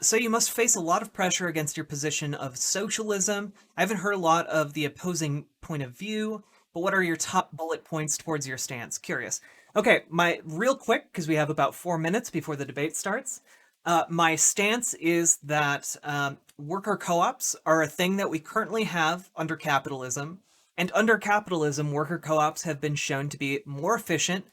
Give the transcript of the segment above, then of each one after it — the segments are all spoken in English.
So you must face a lot of pressure against your position of socialism. I haven't heard a lot of the opposing point of view, but what are your top bullet points towards your stance? Curious. Okay, my real quick, because we have about 4 minutes before the debate starts. My stance is that worker co-ops are a thing that we currently have under capitalism. And under capitalism, worker co-ops have been shown to be more efficient,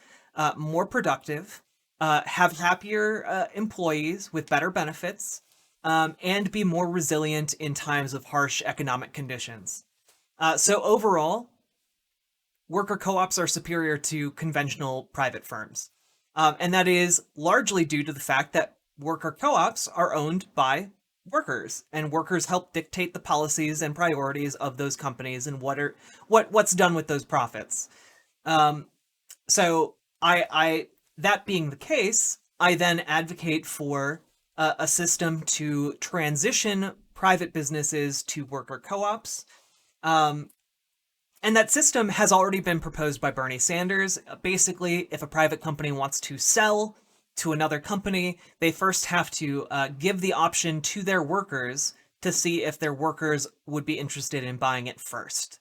more productive, have happier employees with better benefits, and be more resilient in times of harsh economic conditions. So overall, worker co-ops are superior to conventional private firms. And that is largely due to the fact that worker co-ops are owned by workers, and workers help dictate the policies and priorities of those companies and what's done with those profits. So I that being the case, I then advocate for a system to transition private businesses to worker co-ops. And that system has already been proposed by Bernie Sanders. Basically, if a private company wants to sell to another company, they first have to give the option to their workers to see if their workers would be interested in buying it first.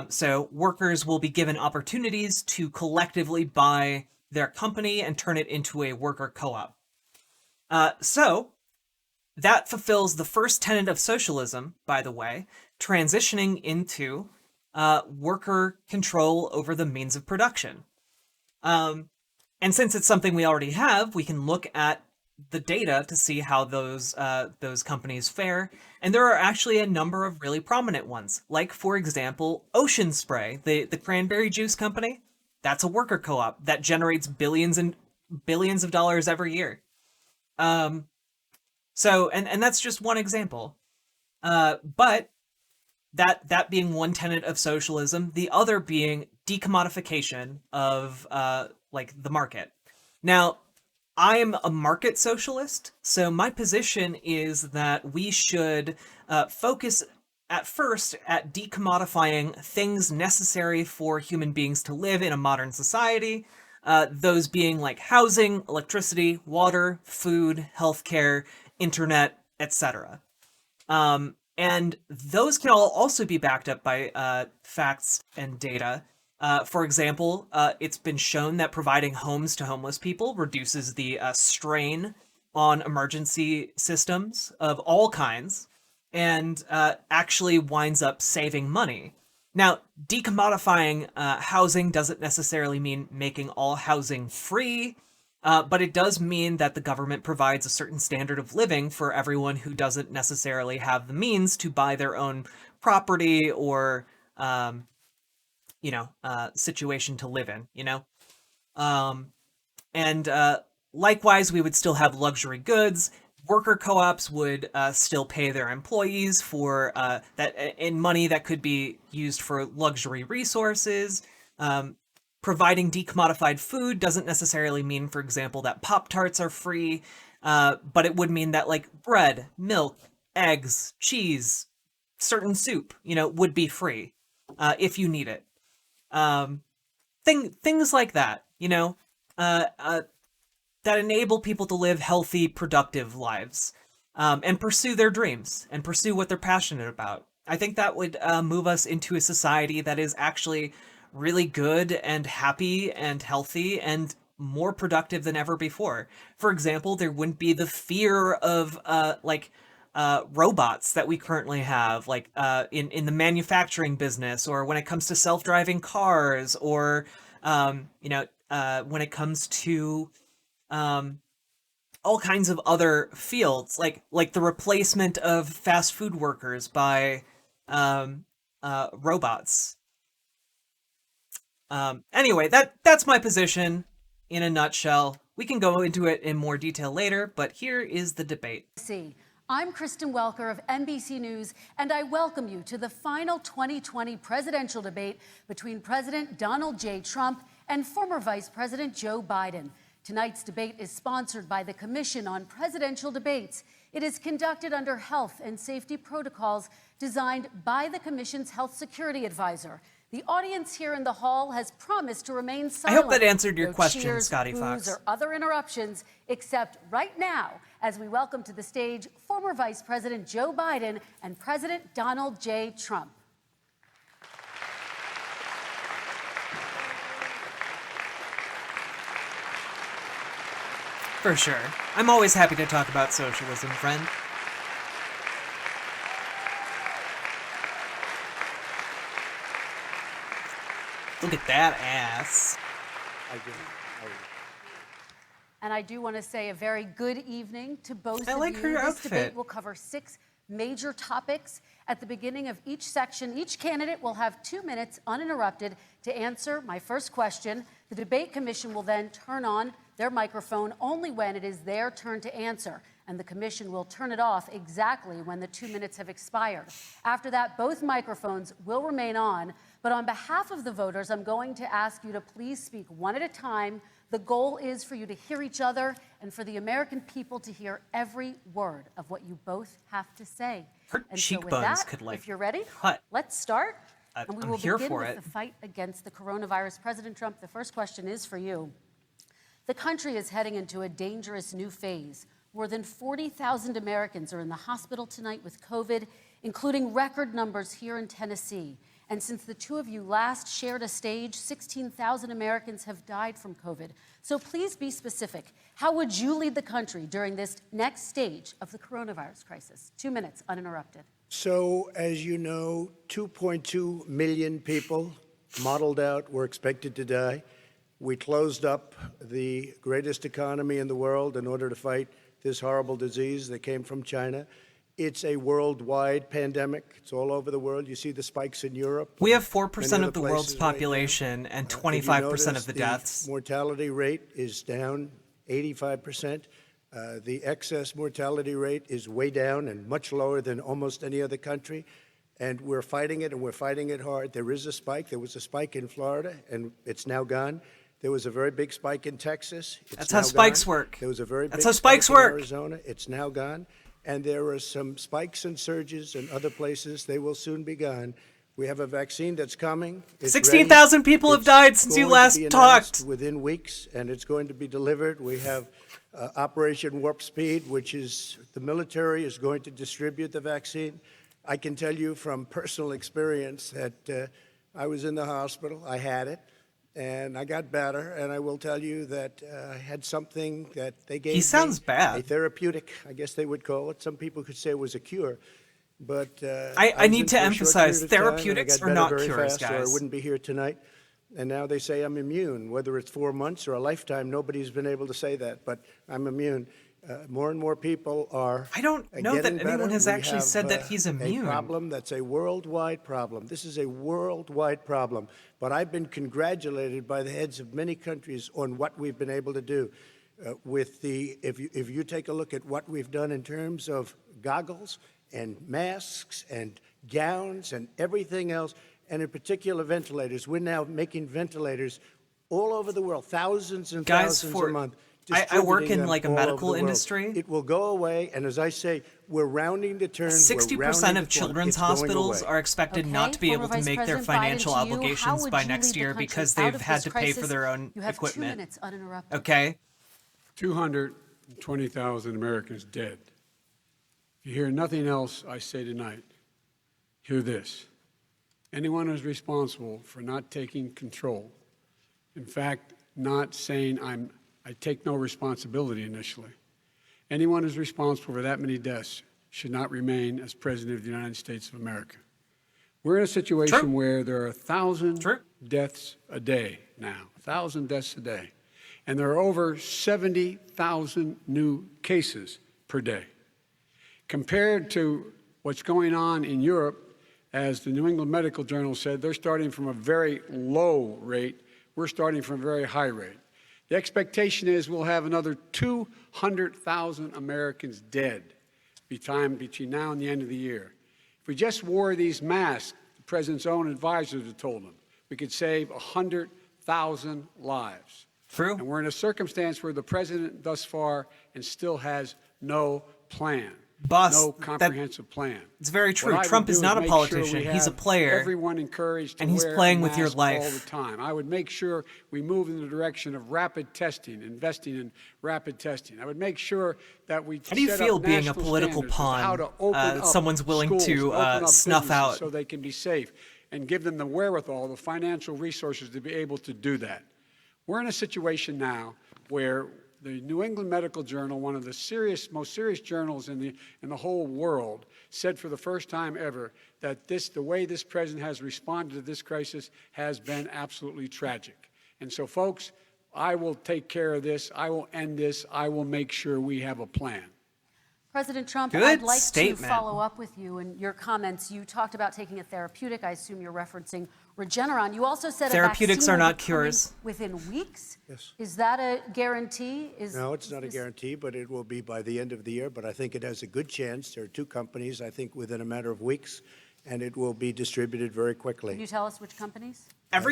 So workers will be given opportunities to collectively buy their company and turn it into a worker co-op. So that fulfills the first tenet of socialism, by the way, transitioning into worker control over the means of production. And since it's something we already have, we can look at the data to see how those companies fare. And there are actually a number of really prominent ones, like, for example, Ocean Spray, the cranberry juice company. That's a worker co-op that generates billions and billions of dollars every year. So, and that's just one example. But that being one tenet of socialism, the other being decommodification of like the market. Now, I am a market socialist, so my position is that we should focus at first at decommodifying things necessary for human beings to live in a modern society, those being like housing, electricity, water, food, healthcare, internet, etc. And those can all also be backed up by facts and data. For example, it's been shown that providing homes to homeless people reduces the strain on emergency systems of all kinds, and actually winds up saving money. Now, decommodifying housing doesn't necessarily mean making all housing free, but it does mean that the government provides a certain standard of living for everyone who doesn't necessarily have the means to buy their own property or, situation to live in, And likewise, we would still have luxury goods. Worker co-ops would still pay their employees for that in money that could be used for luxury resources. Providing decommodified food doesn't necessarily mean, for example, that Pop-Tarts are free, but it would mean that like bread, milk, eggs, cheese, certain soup, would be free if you need it. Things like that, that enable people to live healthy, productive lives, and pursue their dreams and pursue what they're passionate about. I think that would move us into a society that is actually really good and happy and healthy and more productive than ever before. For example, there wouldn't be the fear of robots that we currently have, like in the manufacturing business, or when it comes to self-driving cars, or when it comes to all kinds of other fields, like the replacement of fast food workers by robots. Anyway, that's my position in a nutshell. We can go into it in more detail later, but here is the debate. I'm Kristen Welker of NBC News, and I welcome you to the final 2020 presidential debate between President Donald J. Trump and former Vice President Joe Biden. Tonight's debate is sponsored by the Commission on Presidential Debates. It is conducted under health and safety protocols designed by the Commission's health security advisor. The audience here in the hall has promised to remain I silent. hope that answered your No question, cheers, Scotty boos, Fox. or other interruptions, except right now, as we welcome to the stage former Vice President Joe Biden and President Donald J. Trump. For sure. I'm always happy to talk about socialism, friend. Look at that ass. And I do want to say a very good evening to both I of like you. her This outfit. debate will cover 6 major topics. At the beginning of each section, each candidate will have 2 minutes uninterrupted to answer my first question. The debate commission will then turn on their microphone only when it is their turn to answer, and the commission will turn it off exactly when the 2 minutes have expired. After that, both microphones will remain on, but on behalf of the voters, I'm going to ask you to please speak one at a time. The goal is for you to hear each other and for the American people to hear every word of what you both have to say. Her And so with cheekbones that, could, like, if you're ready, cut. let's start. I'm And we will here begin for with it. the fight against the coronavirus. President Trump, the first question is for you. The country is heading into a dangerous new phase. More than 40,000 Americans are in the hospital tonight with COVID, including record numbers here in Tennessee. And since the two of you last shared a stage, 16,000 Americans have died from COVID. So please be specific. How would you lead the country during this next stage of the coronavirus crisis? 2 minutes, uninterrupted. So, as you know, 2.2 million people modeled out were expected to die. We closed up the greatest economy in the world in order to fight this horrible disease that came from China. It's a worldwide pandemic. It's all over the world. You see the spikes in Europe. We have many 4% other of the world's places right now. population and If you 25% notice, of the deaths. The mortality rate is down 85%. The excess mortality rate is way down and much lower than almost any other country. And we're fighting it, and we're fighting it hard. There is a spike. There was a spike in Florida, and it's now gone. There was a very big spike in Texas. It's That's now how spikes gone. work. There was a very That's big how spikes spike in work. Arizona. It's now gone. And there are some spikes and surges in other places. They will soon be gone. We have a vaccine that's coming. It's 16,000 ready. people have It's died since you going to last be announced talked. within weeks, and it's going to be delivered. We have Operation Warp Speed, which is the military is going to distribute the vaccine. I can tell you from personal experience that I was in the hospital. I had it, and I got better. And I will tell you that I had something that they gave me. He sounds bad. A therapeutic, I guess they would call it. Some people could say it was a cure. But I was need in to for a short emphasize, period of time, and I therapeutics got are better not very cures, fast, or guys. I wouldn't be here tonight. And now they say I'm immune. Whether it's 4 months or a lifetime, nobody's been able to say that, but I'm immune. More and more people are I don't know that getting anyone better. has We actually have, said that he's immune. A problem that's a worldwide problem. This is a worldwide problem. But I've been congratulated by the heads of many countries on what we've been able to do. If you take a look at what we've done in terms of goggles and masks and gowns and everything else, and in particular ventilators. We're now making ventilators all over the world, thousands and Guys, thousands a month. I work distributing in them like a all over medical the world. industry. It will go away, and as I say, we're rounding the turn. 60% of children's hospitals are expected Okay, not to be former able to Vice make their President Biden, financial to you, how obligations would by you next lead the year country because out they've of had this to pay for crisis? their own You have 2 equipment. minutes uninterrupted. Okay? 220,000 Americans dead. If you hear nothing else I say tonight, hear this. Anyone who's responsible for not taking control, in fact, not saying I take no responsibility initially, anyone who's responsible for that many deaths should not remain as President of the United States of America. We're in a situation True. where there are 1,000 True. deaths a day now, 1,000 deaths a day. And there are over 70,000 new cases per day. Compared to what's going on in Europe, as the New England Medical Journal said, they're starting from a very low rate. We're starting from a very high rate. The expectation is we'll have another 200,000 Americans dead between now and the end of the year. If we just wore these masks, the president's own advisors have told him, we could save 100,000 lives. True. And we're in a circumstance where the president thus far and still has no plan. Boss, no comprehensive plan. It's very true. What I Trump would is do not a make sure we politician. He's a have player. Everyone encouraged to and he's wear playing a with your mask life. all the time. I would make sure we move in the direction of rapid testing, investing in rapid testing. I would make sure that we How do you set feel up being a national political standards as to how pawn, to open up someone's willing schools to, and open up snuff businesses out? so they can be safe and give them the wherewithal, the financial resources to be able to do that? We're in a situation now where the New England Medical Journal, one of the most serious journals in the whole world, said for the first time ever that the way this president has responded to this crisis has been absolutely tragic. And so, folks, I will take care of this. I will end this. I will make sure we have a plan. President Trump, Good I'd like statement. to follow up with you and your comments. You talked about taking a therapeutic. I assume you're referencing Regeneron. You also said Therapeutics a vaccine are not will be coming cures. within weeks. Yes. Is that a guarantee? No, it's not a guarantee, but it will be by the end of the year. But I think it has a good chance. There are two companies, I think, within a matter of weeks, and it will be distributed very quickly. Can you tell us which companies?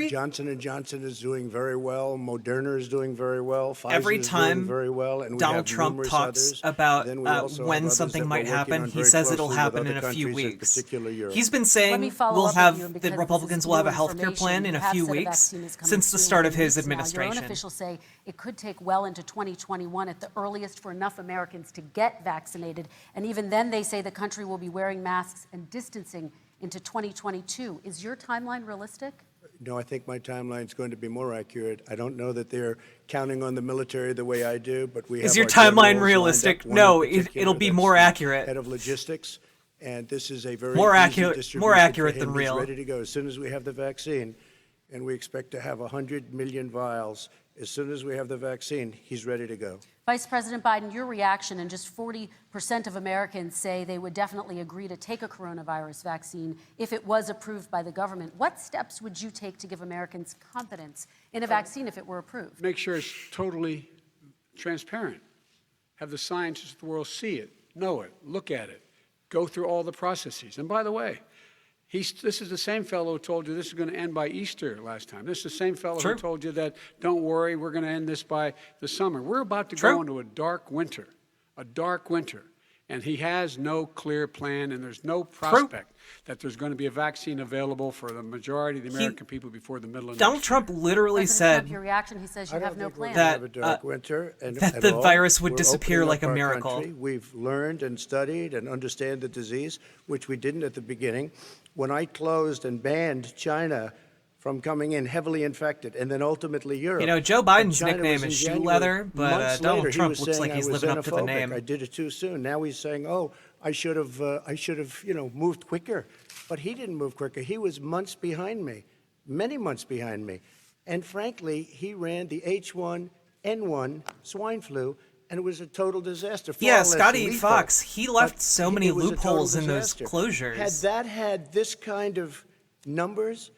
Johnson & Johnson is doing very well. Moderna is doing very well. Pfizer Every is time doing very well. And we Donald have Trump numerous talks others. about Then we also have when others something that we're might working happen, on he very says it'll closely with happen other in a few countries, in weeks. particular Europe. He's been Let saying me follow we'll up with have you, and the because Republicans this is will have a new health care plan information, in a you have few said a weeks vaccine is coming since the soon start of within his weeks now. Your own administration. officials say it could take well into 2021 at the earliest for enough Americans to get vaccinated. And even then, they say the country will be wearing masks and distancing into 2022. Is your timeline realistic? No, I think my timeline is going to be more accurate. I don't know that they're counting on the military the way I do, but we have Is your our timeline generals lined realistic? up, one No, in particular it'll be that's more the accurate. Head of logistics, and this is a very More easy accurate distribution for him. than He's real. ready to go as soon as we have the vaccine, and we expect to have 100 million vials. As soon as we have the vaccine, he's ready to go. Vice President Biden, your reaction, and just 40% of Americans say they would definitely agree to take a coronavirus vaccine if it was approved by the government. What steps would you take to give Americans confidence in a vaccine if it were approved? Make sure it's totally transparent. Have the scientists of the world see it, know it, look at it, go through all the processes. And by the way, this is the same fellow who told you this is going to end by Easter last time. This is the same fellow who told you that, don't worry, we're going to end this by the summer. We're about to go into a dark winter, and he has no clear plan, and there's no prospect that there's going to be a vaccine available for the majority of the American people before the middle of Donald next year. Trump literally President said Trump, your reaction, he says you have no plan. Have a dark winter that the virus would disappear like a miracle. Country. We've learned and studied and understand the disease, which we didn't at the beginning. When I closed and banned China from coming in heavily infected, and then ultimately Europe. You know, Joe Biden's China nickname was in is Shoe January. Leather, but Months Donald later, he Trump was looks saying like I he's was living up to the xenophobic. name. I did it too soon. Now he's saying, "Oh, I should have, moved quicker." But he didn't move quicker. He was months behind me, many months behind me, and frankly, he ran the H1N1 swine flu. And it was a total disaster. Yeah, less Scotty lethal, Fox, he left but so many it was a total loopholes in those disaster. closures. Had that had this kind of numbers,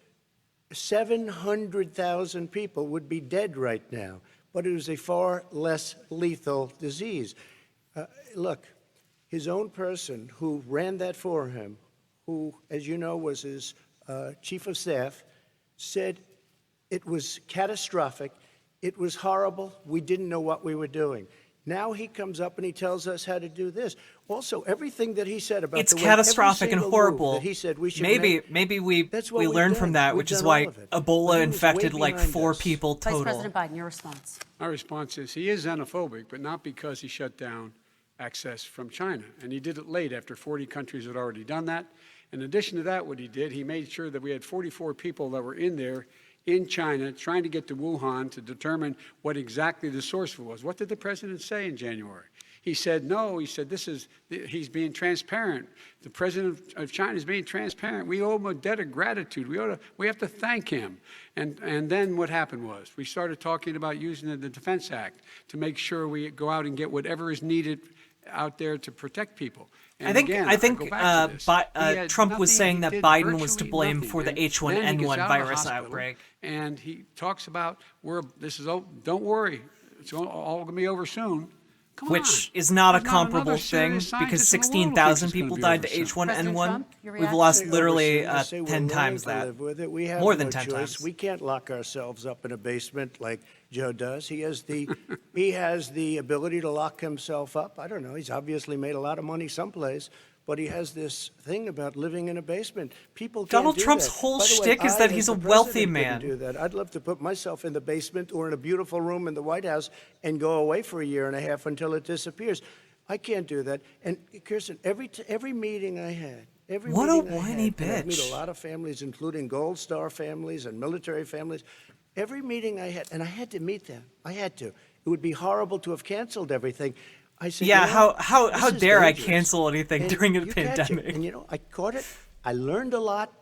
700,000 people would be dead right now. But it was a far less lethal disease. Look, his own person who ran that for him, who, as you know, was his chief of staff, said it was catastrophic. It was horrible. We didn't know what we were doing. Now he comes up and he tells us how to do this. Also, everything that he said about It's the catastrophic way, every and single horrible. move that he said we should Maybe we That's what we we've learned done. from that, We've which is done why all of it. Ebola But he was way infected like behind 4 us. people Vice total. President Biden, your response. My response is he is xenophobic, but not because he shut down access from China. And he did it late after 40 countries had already done that. In addition to that, what he did, he made sure that we had 44 people that were in there in China trying to get to Wuhan to determine what exactly the source was. What did the president say in January? He said, no, he said, he's being transparent. The president of China is being transparent. We owe him a debt of gratitude. We have to thank him. And then what happened was we started talking about using the Defense Act to make sure we go out and get whatever is needed out there to protect people. And I think go back to this. Trump was saying that He did Biden was to virtually blame nothing. for the And then he H1N1 gets out of the virus hospital, outbreak. And he talks about, don't worry, it's all going to be over soon. Come Which on. is not a There's comparable another thing serious because scientist in the world who thinks 16,000 it's gonna people be died to over soon. President H1N1. Trump, your We've reaction? lost Say literally oversoon to say we're 10 learning times to that. live with it. We have More no than 10 choice. times. We can't lock ourselves up in a basement like Joe does. He has the ability to lock himself up. I don't know. He's obviously made a lot of money someplace, but he has this thing about living in a basement. People can't Donald do Trump's that. whole By the way, shtick is I, that as he's the a wealthy president, man. couldn't do that. I'd love to put myself in the basement or in a beautiful room in the White House and go away for a year and a half until it disappears. I can't do that. And Kirsten, every meeting I had, What a whiny and I meet bitch. a lot of families, including Gold Star families and military families. Every meeting I had, and I had to meet them. I had to. It would be horrible to have canceled everything. I said, Yeah, you know, how this is dare I dangerous. cancel anything And during a you catch it. pandemic? And I caught it. I learned a lot.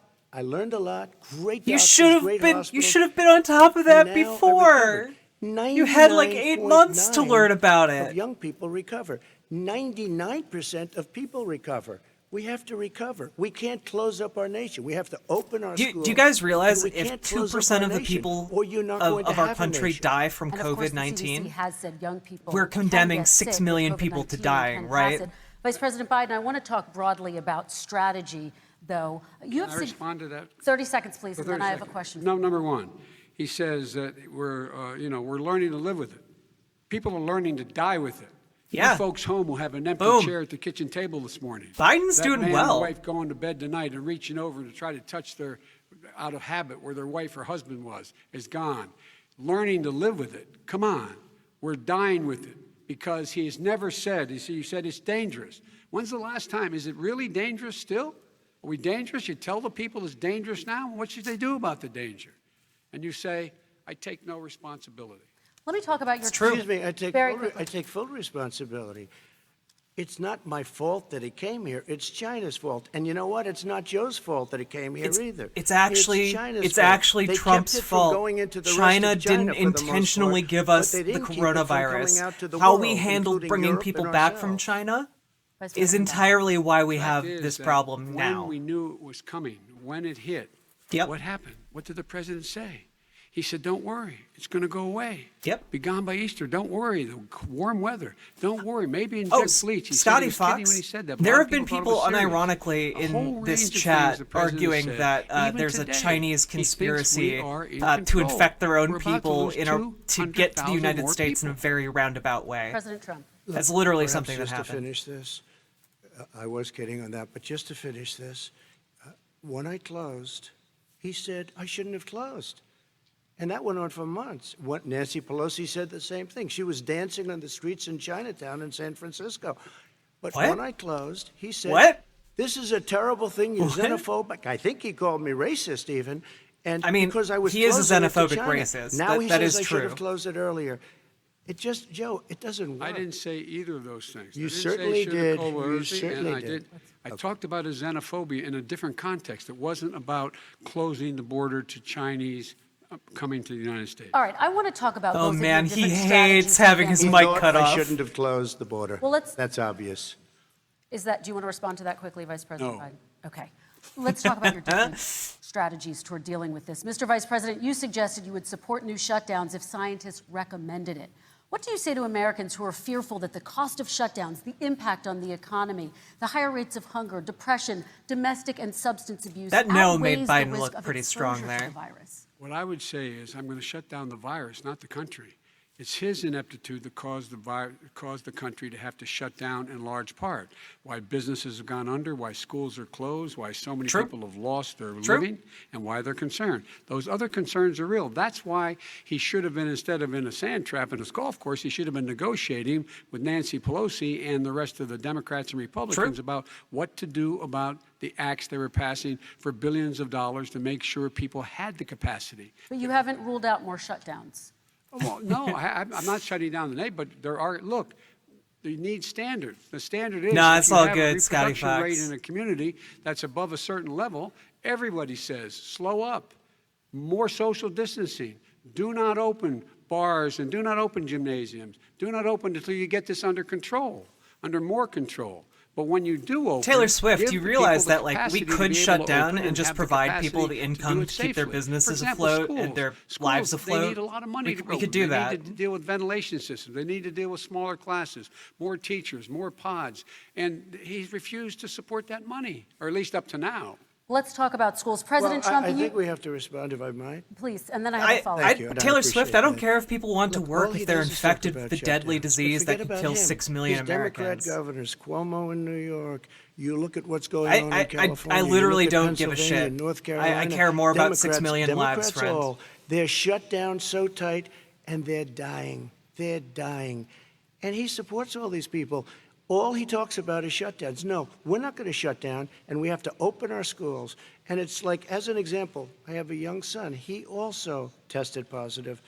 Great You doctors, should have great been. You hospitals. should have been on top of that And now I before. recovered. You had like 8 months to learn about 99% it. of young people recover. 99% of people recover. We have to recover. We can't close up our nation. We have to open our schools. Do you guys realize and we if can't close up 2% our of the nation, people or you're not going to of our have a country nation. die from And of course, the COVID-19, CDC has said young people we're can condemning get 6 sick with million people to COVID-19 dying, and right? pass it. Vice President Biden, I want to talk broadly about strategy, though. You have Can I respond to that? 30 seconds, please, For and then 30 I have a seconds. question. No, number one, he says that we're learning to live with it. People are learning to die with it. Yeah. You folks home will have an empty Boom. chair at the kitchen table this morning. Biden's that doing man well. And wife going to bed tonight and reaching over to try to touch their, out of habit, where their wife or husband was, is gone. Learning to live with it. Come on. We're dying with it because he has never said, you said it's dangerous. When's the last time? Is it really dangerous still? Are we dangerous? You tell the people it's dangerous now? What should they do about the danger? And you say, I take no responsibility. Let me talk about your true. Excuse me, Very I quickly. take full responsibility. It's not my fault that he came here. It's China's fault. And you know what? It's not Joe's fault that he came here either. It's actually China's fault. They kept Trump's it from fault. going into the rest China of China didn't for the most intentionally part, give but us they the didn't keep it from coming coronavirus. out to the How world, we handled including bringing Europe people and back from ourselves. China Vice is President Biden. entirely why we have Fact is this that problem when now. we knew it was coming, when it hit, Yep. what happened? What did the president say? He said, don't worry, it's going to go away. Yep. Be gone by Easter. Don't worry, the warm weather. Don't worry, maybe inject Oh, bleach. He said Scotty he was kidding Fox. when he said that, but a There lot have of been thought it people was serious. unironically A whole in range this of things chat the president arguing said. that Even there's a today, Chinese he thinks conspiracy we are in to control. infect their own We're about to people lose to get to the 200,000 United more States in a people. very roundabout way. President Trump. That's literally Perhaps something that just happened. to finish this, I was kidding on that, but just to finish this, when I closed, he said I shouldn't have closed. And that went on for months. Nancy Pelosi said the same thing. She was dancing on the streets in Chinatown in San Francisco. But What? when I closed, he said, What? this is a terrible thing. You're What? xenophobic. I think he called me racist even. And I mean, because I was he is a closing it to xenophobic China. racist. Now That he is says I should have true. closed it earlier. It just, Joe, it doesn't work. I didn't say either of those things. You I didn't certainly say did. sugarcoat You Thursday, certainly and I did. I talked about his xenophobia in a different context. It wasn't about closing the border to Chinese coming to the United States. All right, I want to talk about Oh both of man, your he different hates strategies having against his He mic thought cut I off. shouldn't have closed the border. Well, That's obvious. Is that, do you want to respond to that quickly, Vice President No. Biden? Okay. Let's talk about your different strategies toward dealing with this. Mr. Vice President, you suggested you would support new shutdowns if scientists recommended it. What do you say to Americans who are fearful that the cost of shutdowns, the impact on the economy, the higher rates of hunger, depression, domestic and substance abuse That no made outweighs the Biden risk look of pretty exposure strong to there. the virus? What I would say is I'm going to shut down the virus, not the country. It's his ineptitude that caused the country to have to shut down in large part. Why businesses have gone under, why schools are closed, why so many True. people have lost their True. living, and why they're concerned. Those other concerns are real. That's why he should have been, instead of in a sand trap in his golf course, he should have been negotiating with Nancy Pelosi and the rest of the Democrats and Republicans about what to do about the acts they were passing for billions of dollars to make sure people had the capacity. But you haven't ruled out more shutdowns. Well, no, I'm not shutting down the neighbor, but there are, look, you need standards. The standard is No, if it's you all have good, a Scotty reproduction rate Fox. in a community that's above a certain level, everybody says, slow up, more social distancing, do not open bars and do not open gymnasiums, do not open until you get this under control, under more control. But when you do open, Taylor Swift, give you the realize people the that like we capacity to could be shut able to down open and just have the provide people the capacity income do to it keep their safely. businesses For example, afloat schools. and their Schools, lives afloat. They need a lot of money to We go. could do They that. need to deal with ventilation systems. They need to deal with smaller classes, more teachers, more pods. And he's refused to support that money, or at least up to now. Let's talk about schools. Well, President Trump, I think we have to respond, if I might. please, and then I have a follow-up. Thank you, and I Taylor Swift, I don't appreciate care if people want to Look, work all he if they're does is talk infected about with the deadly shutdowns. But disease that forget could about kill him. 6 million These Democrat Americans. governors, Cuomo in New York, you look at what's going on I in California. you literally look at don't give a Pennsylvania, shit. North I Carolina. care more about 6 million lives, Democrats friend. all, they're shut down so tight, and they're dying. They're dying. And he supports all these people. All he talks about is shutdowns. No, we're not going to shut down, and we have to open our schools. And it's like, as an example, I have a young son. He also tested positive.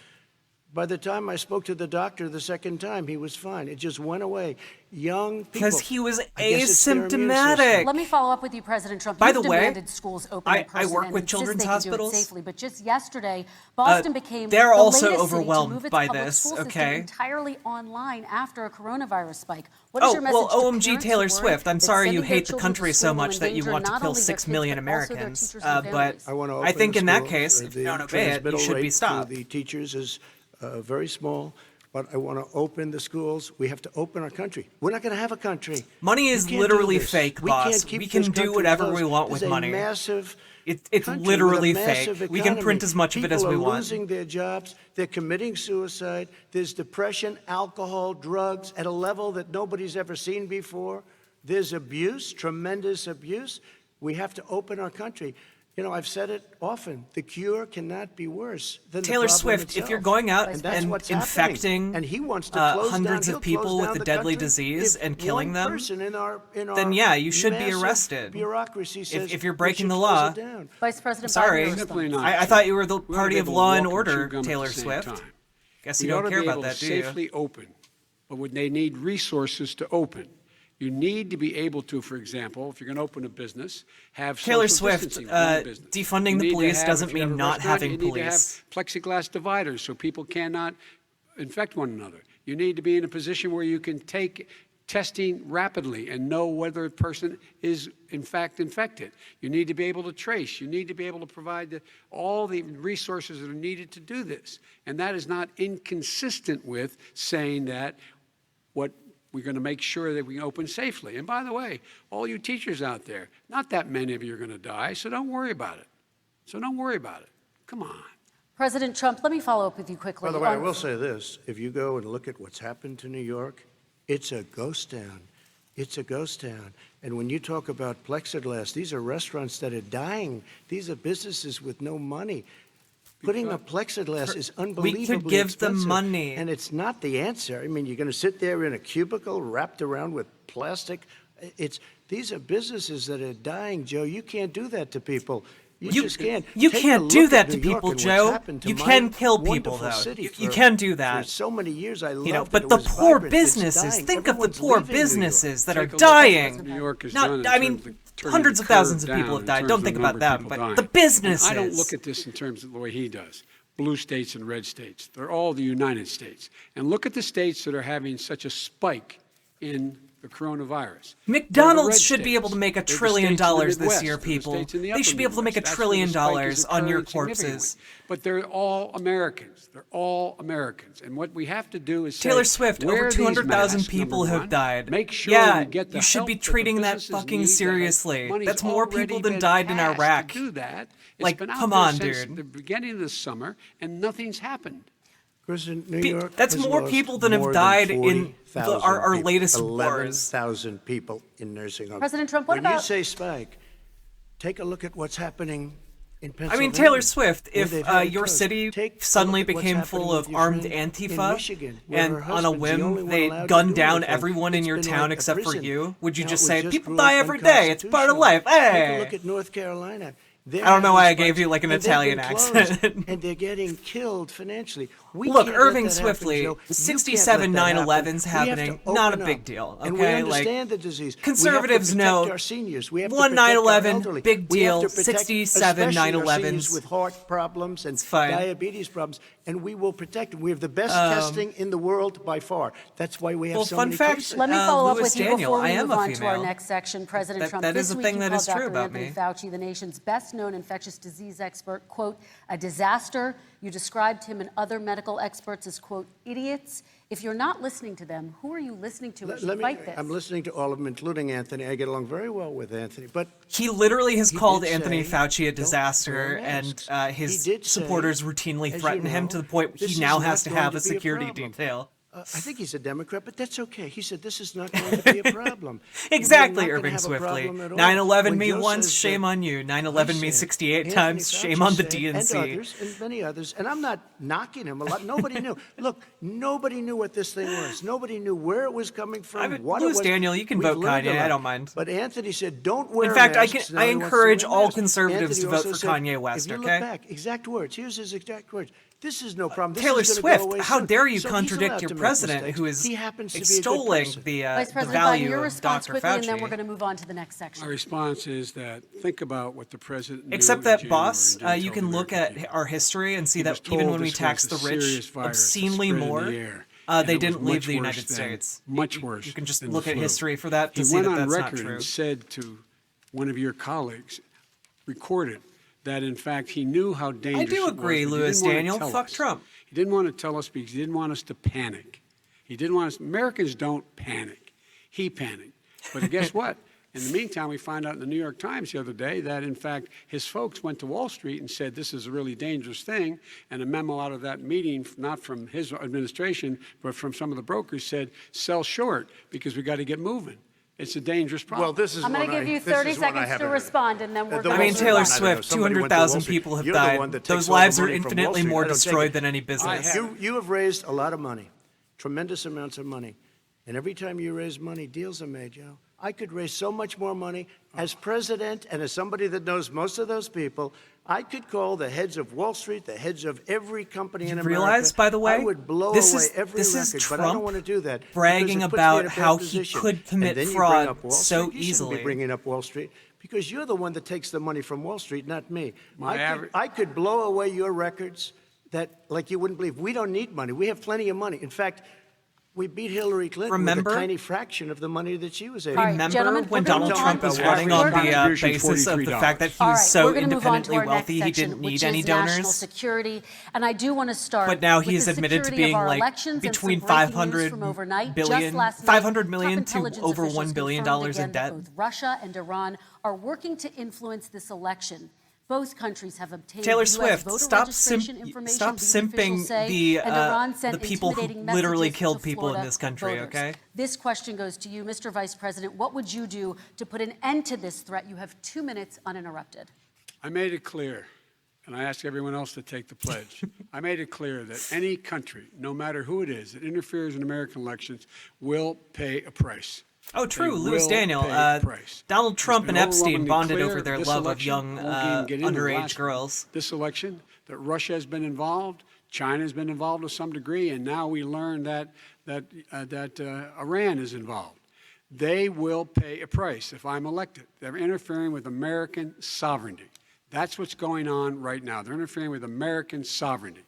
By the time I spoke to the doctor the second time, he was fine. It just went away. Young people. Because he was I guess it's their immune system. asymptomatic. Let me follow up with you, President Trump. By You've the way, demanded schools open in I person work and with insist children's they can do it hospitals. safely. But just yesterday, Boston became they're the also latest city to overwhelmed move its by public this, school system okay? entirely online after a coronavirus spike. What is Oh, your message well, to OMG parents Taylor who worry Swift, I'm that sorry you sending their hate the children to country so school will much that you endanger want to not kill only their 6 kids, million but also their Americans. teachers and But families? I want to I think open in the that schools. case, if you The don't obey it, you transmittal should be rate stopped. to the teachers is very small, but I want to open the schools. We have to open our country. We're not going to have a country. Money You is can't do literally this. fake, We boss. can't keep We can this do country whatever closed. we want This with is money. a massive It's country literally with a massive fake. We can print economy. as much of it as we People are want. losing their jobs. They're committing suicide. There's depression, alcohol, drugs at a level that nobody's ever seen before. There's abuse, tremendous abuse. We have to open our country. You know, I've said it often. The cure cannot be worse than the Taylor problem Swift, itself. if you're going out And that's and what's infecting happening. And he wants to close hundreds down. of He'll people close with down the the deadly country disease if and killing one them, person in our then yeah, you should be massive arrested. Bureaucracy says If you're we breaking should the close law. it down. Vice President Sorry. Biden, your Simply response. not. I thought you were the We ought to party be of able to law and walk chew order, gum at the Taylor same Swift. time. Guess We you ought don't to care be about able that, to do you? safely open, but would they need resources to open? You need to be able to, for example, if you're going to open a business, have Taylor social Swift, distancing within the business. defunding You the need to police have, doesn't if you have mean a not restaurant, having you need police. to have plexiglass dividers so people cannot infect one another. You need to be in a position where you can take testing rapidly and know whether a person is in fact infected. You need to be able to trace. You need to be able to provide all the resources that are needed to do this. And that is not inconsistent with saying that what we're going to make sure that we can open safely. And by the way, all you teachers out there, not that many of you are going to die, so don't worry about it. So don't worry about it. Come on. President Trump, let me follow up with you quickly. By the way, I on- will say this. If you go and look at what's happened to New York, it's a ghost town. It's a ghost town. And when you talk about plexiglass, these are restaurants that are dying. These are businesses with no money. Putting a plexiglass is unbelievably give them expensive, money. and it's not the answer. I mean, you're going to sit there in a cubicle wrapped around with plastic. These are businesses that are dying, Joe. You can't do that to people. You just can't. You Take a can't look do at that New to York people, and what's Joe. happened to You my can kill people, wonderful though. city You for- can do For that. so many years, I loved You know, it. but It the was poor vibrant. It's businesses, dying. think of the Everyone's poor leaving New York. businesses that are Take a look at dying. what New York has Not, done in I terms mean, of turning hundreds the of thousands curve of people down have in died. terms Don't of think the about number of them, people but dying. the businesses. And I don't look at this in terms of the way he does. Blue states and red states. They're all the United States. And look at the states that are having such a spike in the coronavirus. They're the McDonald's red should be able to states. make $1 They're the trillion states in the this Midwest. year, They're the people. states in the They upper should be able to make Midwest. $1 That's where the trillion spike is on your occurring significantly. corpses. But they're all Americans. They're all Americans. And what we have to do is say, Taylor Swift, wear over these 200,000 masks, people number have one. died. Make sure Yeah, we get the you should be help that the treating that businesses fucking need. seriously. Money's That's more already people than been died in passed Iraq. to do that. It's Like, been out come there on, since dude. the beginning of the summer, and nothing's happened. President New York That's has more lost people than have more died in 40,000 our people. latest wars. 11,000 people in nursing homes. President Trump, what when you about- say spike, take a look at what's happening in I Pennsylvania. mean, Taylor Swift, where if they've had it your closed. city Take a suddenly look at what's became happening full with of your armed friend in Antifa, Michigan, where and her on a husband's the only whim one they allowed to gunned do down anything, everyone in it's your been town like a except for prison. you, would you Now, just it say, just people grew die up every day, it's part of unconstitutional. life, Take a hey! look at North Carolina. They're I don't know having why I spikes, gave you, like, an and they've Italian been closed, accent. and they're getting killed financially. We Look, can't let Irving that happen, Swiftly, Joe. You 67 can't let that 9/11s happen. We have happening, to not a open big up. deal, And we okay? Like, understand the disease. conservatives we have to protect know our seniors. We have one to protect 9/11, our elderly. big We have deal, to protect 67 especially our 9/11s. seniors with heart problems and fine. diabetes problems, and we will protect them. We have the best testing in the world by far. That's why we have Well, so fun many fact, cases. Let me follow up Louis with you Daniel, before I we am move a on to our female. next section. President Trump, that is this a week thing you that called is true Dr. about Anthony me. Fauci, the nation's best-known infectious disease expert, quote, a disaster. You described him and other medical experts as, quote, idiots. If you're not listening to them, who are you listening to as you Let me, fight this? I'm listening to all of them, including Anthony. I get along very well with Anthony, but He literally has called did Anthony say, Fauci a "Don't disaster, wear and masks." his He did say, supporters routinely as you threaten him know, to the point this he is now not has to going have to a be a security problem. detail. I think he's a Democrat, but that's okay. He said this is not going to be a problem. Exactly, We're not gonna Irving have a Swiftly. problem at all. 9/11 When me Joe once, says shame that, on you. I 9/11 me said, 68 Anthony times, Fauci shame on the said, DNC. And others, and many others. And I'm not knocking him a lot. Nobody knew. Look, nobody knew what this thing was. Nobody knew where it was coming from, what it Louis was. Daniel, you can We've vote learned a Kanye. I lot. don't mind. But Anthony said, don't wear In fact, masks. Now I he wants to encourage wear all masks. conservatives Anthony to vote also for said, Kanye West, if you okay? look back, exact words. Here's his exact words. This is no problem. This Taylor is gonna Swift, go away how soon. dare you So he's contradict allowed your to make president, mistakes. who is He happens to be a good extolling person. Vice the President value Biden, your of response Dr. quickly, Fauci. and then we're going to move on to the next section. My response is that think about what the president knew Except in that, January boss, and didn't you tell can the look American at people. our history and see He was that even told when we this tax was the a rich serious virus that obscenely spread in more, the air, they and it was didn't leave much the United worse than- States. Much worse. You can just than look the at flu. history for that to He see went that on that's not record true. and said to one of your colleagues, recorded, that in fact he knew how dangerous do it agree, was, but he Louis didn't want to Daniel. tell Fuck us. Trump. He didn't want to tell us because he didn't want us to panic. He didn't want us. Americans don't panic. He panicked. But guess what? In the meantime, we find out in the New York Times the other day that, in fact, his folks went to Wall Street and said this is a really dangerous thing. And a memo out of that meeting, not from his administration, but from some of the brokers, said sell short because we got to get moving. It's a dangerous problem. Well, this is I'm going to give you 30 seconds to respond, and then we're The going I to mean, Wall Taylor Street one, I don't know. Swift, Somebody went to 200,000 Wall Street. people have You're the died. one that takes Those all the lives are money from Wall infinitely Street. more I don't take destroyed it. than any business. You have raised a lot of money, tremendous amounts of money. And every time you raise money, deals are made, Joe. I could raise so much more money. As president and as somebody that knows most of those people, I could call the heads of Wall Street, the heads of every company in America. Realize, by the way, I would blow this away is- every this is record, but I don't Trump want to do that. bragging because it puts me about in a bad how he position. could commit And then you fraud bring up Wall so Street. You shouldn't easily. be bringing up Wall Street because you're the one that takes the money from Wall Street, not me. My I could blow away your records that, like you wouldn't believe. We don't need money. We have plenty of money. In fact, we beat Hillary Clinton Remember? with a tiny fraction of the money that she was able All to. right, Remember gentlemen, when we're gonna Donald move Trump on was to running our on the contribution, basis of the $43. fact that he All was right, so we're going to move on to independently our wealthy next he section, didn't which need is any national donors? security, and I do want to start. But now with he's the admitted to security of being our like elections and some between breaking news 500 from overnight. billion- Just last night, 500 million Trump to intelligence over officials $1 billion confirmed in again debt. that both Russia and Iran are working to influence this election. Both countries have obtained Taylor US Swift, voter stop registration information, stop the officials simping say, and Iran sent the people who intimidating literally messages killed to people in Florida this country, voters. okay? This question goes to you, Mr. Vice President. What would you do to put an end to this threat? You have 2 minutes uninterrupted. I made it clear, and I ask everyone else to take the pledge. I made it clear that any country, no matter who it is, that interferes in American elections will pay a price. Oh, true, They Louis will Daniel. pay a price. Donald Trump It's and been Epstein overwhelmingly bonded clear over their this love of election, young won't even get into the underage last girls. one. This election, that Russia has been involved, China has been involved to some degree, and now we learn that Iran is involved. They will pay a price if I'm elected. They're interfering with American sovereignty. That's what's going on right now. They're interfering with American sovereignty.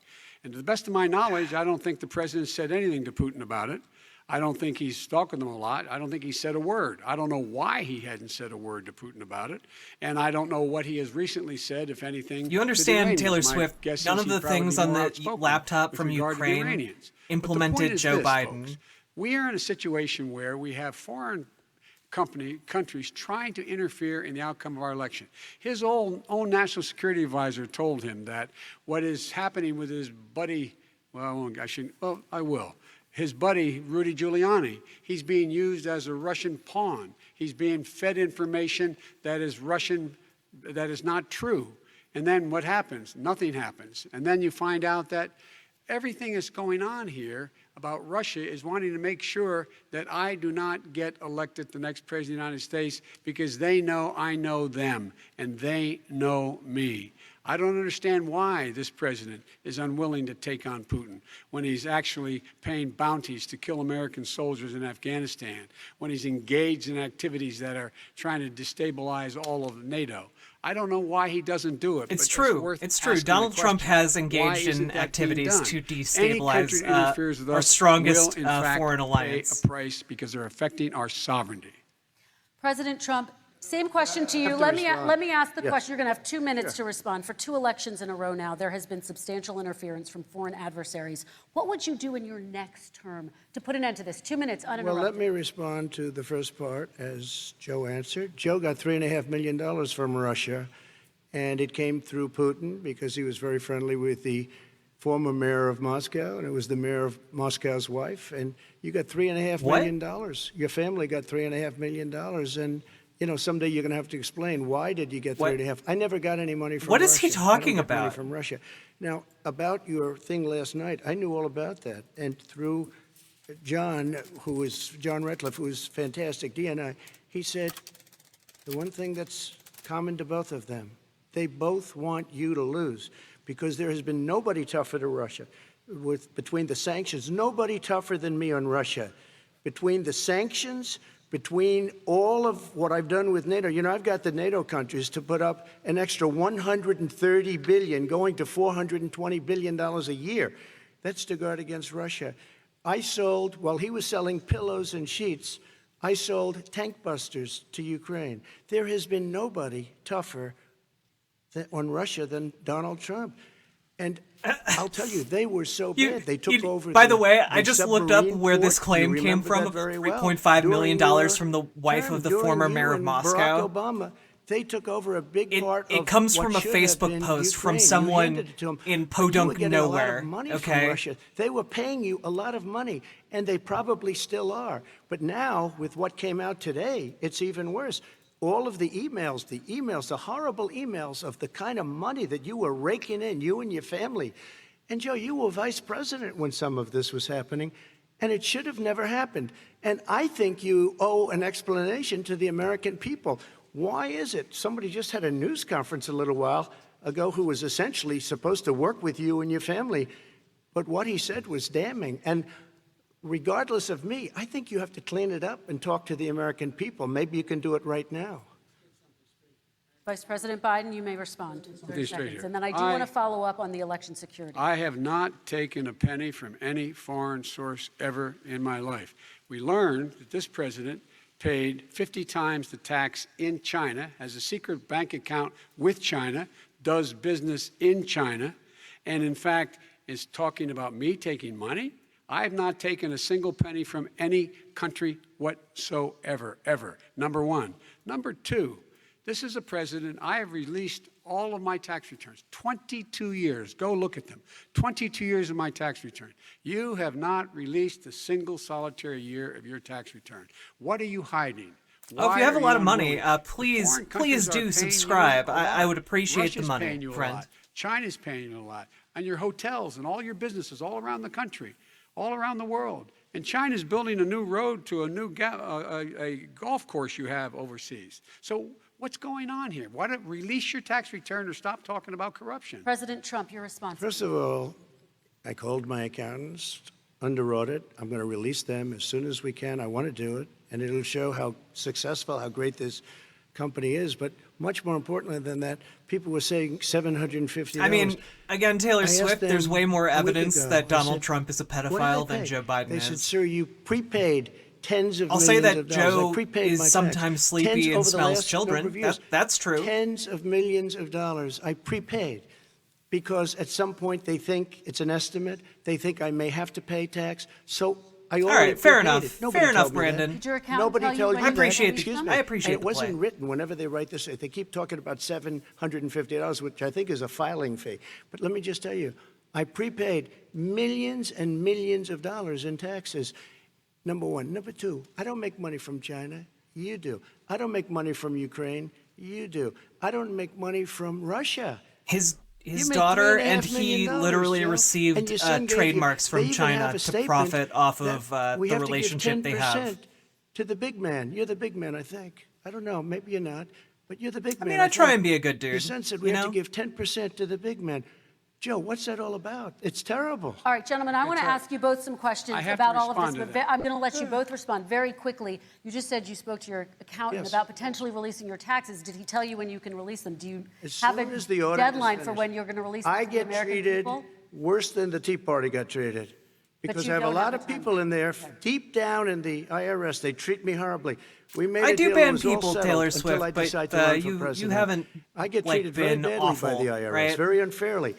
And to the best of my knowledge, I don't think the president said anything to Putin about it. I don't think he's talking to them a lot. I don't think he said a word. I don't know why he hadn't said a word to Putin about it. And I don't know what he has recently said, if anything. You to the understand, Iranians. Taylor My Swift, guess none is of he'd the probably things be on more the outspoken laptop with from regard to the Ukraine Iranians. But the implemented point is Joe this, Biden. folks. We are in a situation where we have foreign countries trying to interfere in the outcome of our election. His own national security advisor told him that what is happening with his buddy, I will. His buddy, Rudy Giuliani, he's being used as a Russian pawn. He's being fed information that is Russian, that is not true. And then what happens? Nothing happens. And then you find out that everything that's going on here about Russia is wanting to make sure that I do not get elected the next president of the United States because they know I know them and they know me. I don't understand why this president is unwilling to take on Putin when he's actually paying bounties to kill American soldiers in Afghanistan, when he's engaged in activities that are trying to destabilize all of NATO. I don't know why he doesn't do it. It's but true. worth It's true. asking the Donald Trump question. has Why engaged isn't in that being activities done? to Any country destabilize that interferes with our us strongest will, in fact, foreign alliance. pay a price because they're affecting our sovereignty. President Trump, Same question to you. have to Let respond. me ask the Yes. question. You're going to have 2 minutes to respond. For 2 elections in a row now, there has been substantial interference from foreign adversaries. What would you do in your next term to put an end to this? 2 minutes uninterrupted. Well, let me respond to the first part as Joe answered. Joe got $3.5 million from Russia, and it came through Putin because he was very friendly with the former mayor of Moscow, and it was the mayor of Moscow's wife. And you got $3.5 million. Your family got $3.5 million, and you know, someday you're going to have to explain why did you get 3.5. I never got any money from What Russia. is he I don't talking get money about? from Russia. Now, about your thing last night, I knew all about that, and through John Ratcliffe, who is fantastic, DNI, he said the one thing that's common to both of them, they both want you to lose, because there has been nobody tougher to Russia. Between the sanctions, nobody tougher than me on Russia. Between the sanctions, between all of what I've done with NATO, you know, I've got the NATO countries to put up an extra $130 billion, going to $420 billion a year. That's to guard against Russia. I sold, while he was selling pillows and sheets, I sold tank busters to Ukraine. There has been nobody tougher on Russia than Donald Trump. And I'll tell you, they were so bad. They took over. By the way, I just looked up where this claim came from of $3.5 million from the wife of the former mayor of Moscow. Barack Obama, they took over a big part of It comes what from a should have Facebook been post from Ukraine. You someone handed it to them. in You were podunk getting a lot nowhere. of money Okay. from Russia. They were paying you a lot of money, and they probably still are. But now, with what came out today, it's even worse. All of the emails, the horrible emails of the kind of money that you were raking in, you and your family. And Joe, you were vice president when some of this was happening, and it should have never happened. And I think you owe an explanation to the American people. Why is it? Somebody just had a news conference a little while ago who was essentially supposed to work with you and your family, but what he said was damning. And regardless of me, I think you have to clean it up and talk to the American people. Maybe you can do it right now. Vice President Biden, you may respond. 30 straight seconds. here. And then I do want to follow up on the election security. I have not taken a penny from any foreign source ever in my life. We learned that this president paid 50 times the tax in China, has a secret bank account with China, does business in China, and in fact is talking about me taking money. I have not taken a single penny from any country whatsoever, ever. Number one. Number two, this is a president, I have released all of my tax returns, 22 years. Go look at them. 22 years of my tax return. You have not released a single solitary year of your tax return. What are you hiding? Oh, if you have a Why lot are of you money, unwilling? please Foreign countries are do paying you subscribe. a lot. I would appreciate Russia's the money, paying you a friend. lot. China's paying you a lot. And your hotels and all your businesses all around the country, all around the world. And China's building a new road to a new a golf course you have overseas. So what's going on here? Why don't release your tax return or stop talking about corruption? President Trump, your response. First of all, I called my accountants, under audit. I'm going to release them as soon as we can. I want to do it, and it'll show how successful, how great this company is. But much more importantly than that, people were saying $750. I mean, again, Taylor asked Swift, there's them way more a week evidence ago, that I Donald said, Trump is a "What did I pedophile than pay?" Joe Biden They is. said, sir, you prepaid tens of I'll millions say that of dollars. Joe I prepaid is my tax. sometimes sleepy Tens and over the smells last children. number of years. That's true. Tens of millions of dollars I prepaid because at some point they think it's an estimate. They think I may have to pay tax. So I already All right, fair prepaid enough. it. Nobody Fair enough, told me that. Brandon. Did your accountant Nobody tell you told when you you that. I appreciate Excuse the- me. I appreciate And it the wasn't play. written whenever they write this. They keep talking about $750, which I think is a filing fee. But let me just tell you, I prepaid millions and millions of dollars in taxes. Number one. Number two, I don't make money from China. You do. I don't make money from Ukraine. You do. I don't make money from Russia. His You make daughter and $3.5 he million, literally Joe, and received your son gave you- trademarks they from even China have a to statement profit off that of we the have to give relationship they have. 10% to the big man. You're the big man, I think. I don't know. Maybe you're not, but you're the big man. mean, I try think. and be a good dude, Your son said we you have know? to give 10% to the big man. Joe, what's that all about? It's terrible. All right, gentlemen, I want to ask you both some questions I have to about all of this, respond to but that. I'm going to let you both respond very quickly. You just said you spoke to your accountant Yes. about potentially releasing your taxes. Did he tell you when you can release them? Do you As have soon a as the audit is deadline for finished. when you're going to release them I to the get American treated people? worse than the Tea Party got treated. Because you I have a don't lot have of the time. people in there, deep down in the IRS, they treat me horribly. We made I a do deal ban that was all people, settled Taylor until Swift, I but decide to run for you president. haven't I get like treated very been badly awful, by the IRS, right? very unfairly.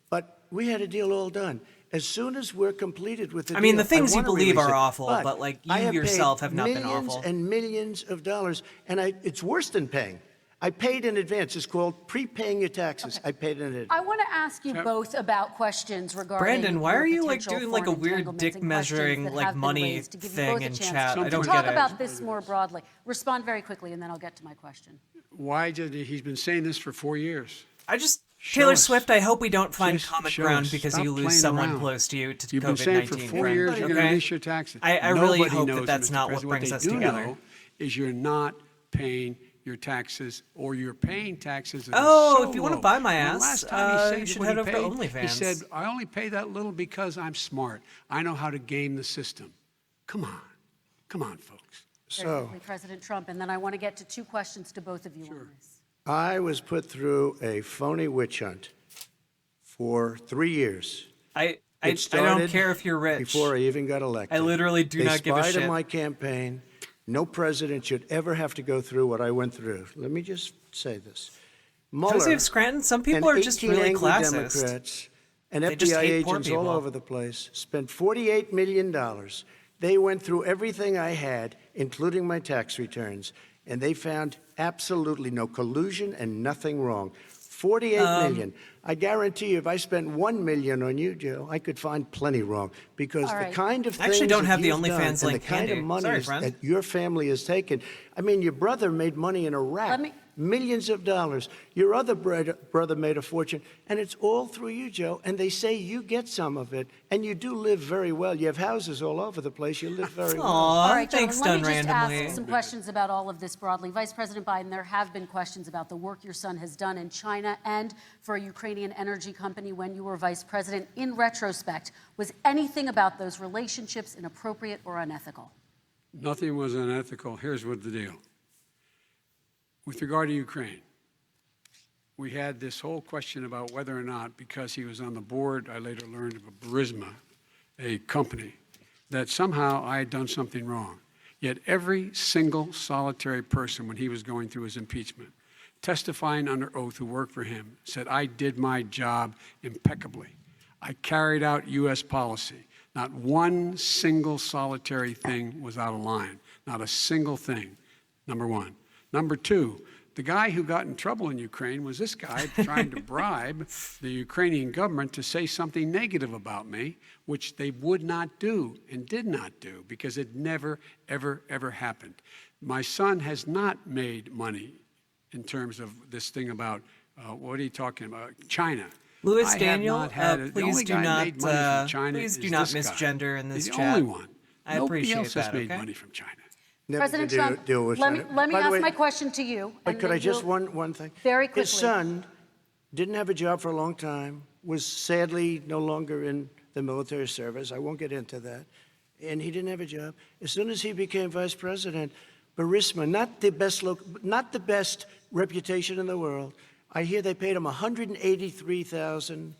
But we had a deal all done. As soon as we're completed with the deal, I mean, the things you wanna believe release are it. awful, but, like, I you have yourself paid have not been millions awful. and millions of dollars, and it's worse than paying. I paid in advance. It's called prepaying your taxes. I paid in advance. I want to ask you both about questions regarding Brandon, why your are you like potential doing like a foreign weird entanglements dick and questions measuring that like have been money raised to give you thing both a in chance chat? I to don't talk get it. about this more broadly. Respond very quickly, and then I'll get to my question. Why did he's been saying this for 4 years? Show Taylor us. Swift, I hope we don't find Just common show ground us. because Stop you lose playing someone around. close to you to You've been saying for COVID-19, 4 friend, years you're going to okay? release your taxes. I really Nobody hope knows that it, that's Mr. not what President. brings they us do together. know is you're not paying your taxes, or you're paying taxes that Oh, are so if you wanna low. buy my And the ass, last time he said you should what head he over to paid, OnlyFans. he said, I only pay that little because I'm smart. I know how to game the system. Come on, folks. Very quickly, President Trump, and then I want to get to two questions to both of you on this. I was put through a phony witch hunt for 3 years. I It don't started care if you're rich. Before I even got elected. I literally do not give a They spied shit. on my campaign. No president should ever have to go through what I went through. Let me just say this. Mueller Jose of Scranton, some and people are just 18 really angry classist. Democrats and They just FBI hate poor agents all people. over the place spent $48 million. They went through everything I had, including my tax returns, and they found absolutely no collusion and nothing wrong. 48 million. I guarantee you, if I spent 1 million on you, Joe, I could find plenty wrong, because All the right. kind of I actually things don't that have the you've done OnlyFans and the link kind handy. of money Sorry, friend. that your family has taken. I mean, your brother made money in Iraq. Let me- Millions of dollars. Your other brother made a fortune, and it's all through you, Joe. And they say you get some of it, and you do live very well. You have houses all over the place. You live very well. Aw, All right, thanks, gentlemen, done let me just randomly. ask some questions about all of this broadly. Vice President Biden, there have been questions about the work your son has done in China and for a Ukrainian energy company when you were vice president. In retrospect, was anything about those relationships inappropriate or unethical? Nothing was unethical. Here's what the deal. With regard to Ukraine, we had this whole question about whether or not, because he was on the board, I later learned of a Burisma, a company, that somehow I had done something wrong. Yet every single solitary person, when he was going through his impeachment, testifying under oath who worked for him, said, I did my job impeccably. I carried out U.S. policy. Not one single solitary thing was out of line. Not a single thing, number one. Number two, the guy who got in trouble in Ukraine was this guy trying to bribe the Ukrainian government to say something negative about me, which they would not do and did not do, because it never, ever, ever happened. My son has not made money in terms of this thing about, what are you talking about, China. Louis I have Daniel, not had the please only do guy not made money from China please is do not this guy. misgender in this He's chat. the only one. I Nobody appreciate else has that, made okay? money from China. Never President did Trump, deal with let me China. let me By the ask way, my question to you. But and could then I just you'll- one thing? Very quickly. His son didn't have a job for a long time, was sadly no longer in the military service. I won't get into that. And he didn't have a job. As soon as he became vice president, Burisma, not the best reputation in the world. I hear they paid him $183,000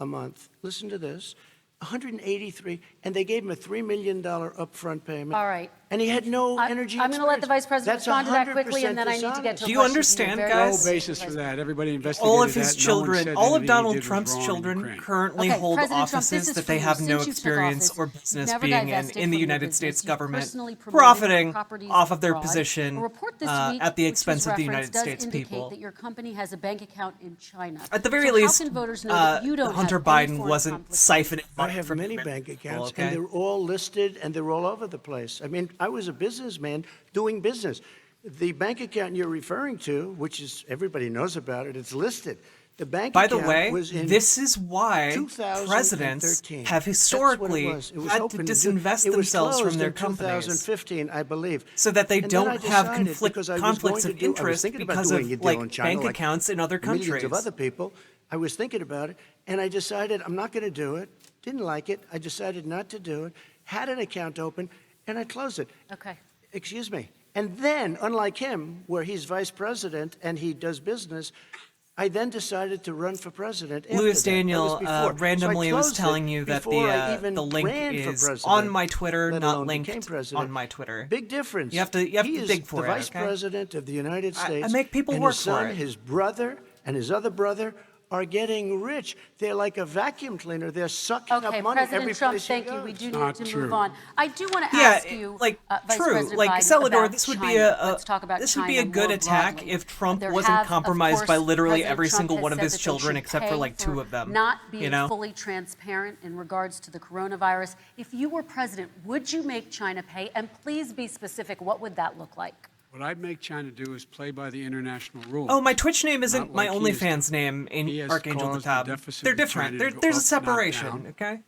a month. Listen to this. $183, and they gave him a $3 million upfront payment. All right. And he had no energy I'm going to let the vice president That's respond to that quickly, 100% and then I need to get to a dishonest. Do you question understand, Very guys? No quickly. basis for that. Everybody investigated All of his that. No one children, said all of anything he Donald did was Trump's wrong in children Ukraine. currently Okay, hold President Trump, this offices is that for they you. have Since no you took experience office, or you've business never being divested in the from your United business. States You've government, personally promoted profiting properties off of their abroad. position A report this week, at the which expense was of the referenced, United does States indicate people. that your company has a bank account in China. At the very So least, how can voters know that you don't Hunter have any Biden foreign wasn't conflict? siphoning I money have from many American bank people, accounts, okay? and they're all listed, and they're all over the place. I mean, I was a businessman doing business. The bank account you're referring to, which is everybody knows about it, it's listed. The bank By the account way, was in this is why 2013. presidents have That's historically what it was. It was had to open do- disinvest it was themselves from closed their in companies 2015, I believe. so that they And then I don't have decided, because I was conflicts going of to do- I was interest thinking about because doing of a deal like in China, bank like accounts in other countries. Millions of other people. I was thinking about it, and I decided I'm not going to do it. Didn't like it. I decided not to do it. Had an account open, and I closed it. Okay. Excuse me. And then, unlike him, where he's vice president and he does business, I then decided to run for president. After Louis that. That Daniel was before. randomly So I was closed telling it you that before I even the link ran for is president, on my Twitter, let not alone linked became president. on my Twitter. Big difference. You have to He is dig for the it. vice Okay? president of the United States. I make people and work his son, for it. his brother, and his other brother are getting rich. They're like a vacuum cleaner. They're sucking Okay, up money every President Trump, place thank he you. goes. We do Not need to true. move on. I do want to Yeah, ask you, like Vice true. President Like Biden, Celador, about this would China. be a Let's talk about this China would be a good more attack broadly. if Trump There wasn't have, of compromised by course, literally President every Trump single has one of said his that they children, should except for pay like two of them. Not being you know? fully transparent in regards to the coronavirus. If you were president, would you make China pay? And please be specific. What would that look like? What I'd make China do is play by the international rules. Oh, my Twitch name isn't Not my like he is OnlyFans doing. name in He has Archangel the caused the Top. deficit They're of different. China to go There's a up, not separation. down. Okay.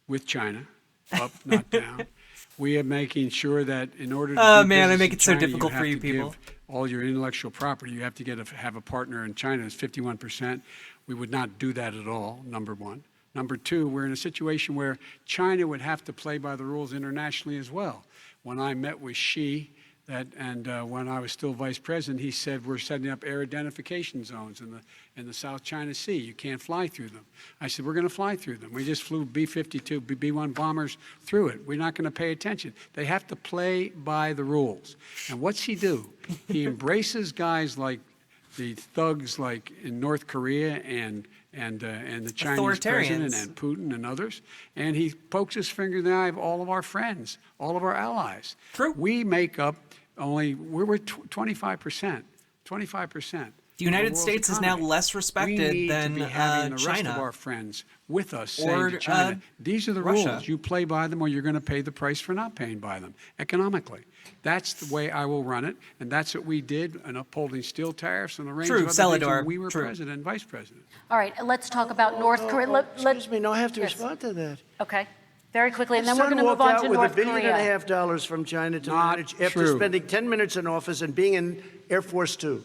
With China, up, not down. We are making sure that in order to Oh, do man, I business make in it so China, difficult you for have you to people. give all your intellectual property. You have to have a partner in China. It's 51%. We would not do that at all, number one. Number two, we're in a situation where China would have to play by the rules internationally as well. When I met with Xi, when I was still vice president, he said we're setting up air identification zones in the South China Sea. You can't fly through them. I said we're going to fly through them. We just flew B-52, B-1 bombers through it. We're not going to pay attention. They have to play by the rules. And what's he do? He embraces guys like the thugs like in North Korea and the Chinese president and Putin and others, and he pokes his finger in the eye of all of our friends, all of our allies. True. We make up we're 25%. 25%. The United States is now less respected than we need to be having the rest China. of our friends with us saying Or, to China, these are the Russia. rules. You play by them or you're going to pay the price for not paying by them economically. That's the way I will run it, and that's what we did in upholding steel tariffs and a range True, of other things Celador, when we were true. president and vice president. All right, let's talk about North Korea. Excuse me, no, I have to Yes. respond to that. Okay, very quickly, and His then we're son going to move walked on out to with North $1.5 billion Korea. from China to Not manage after true. spending 10 minutes in office and being in Air Force Two,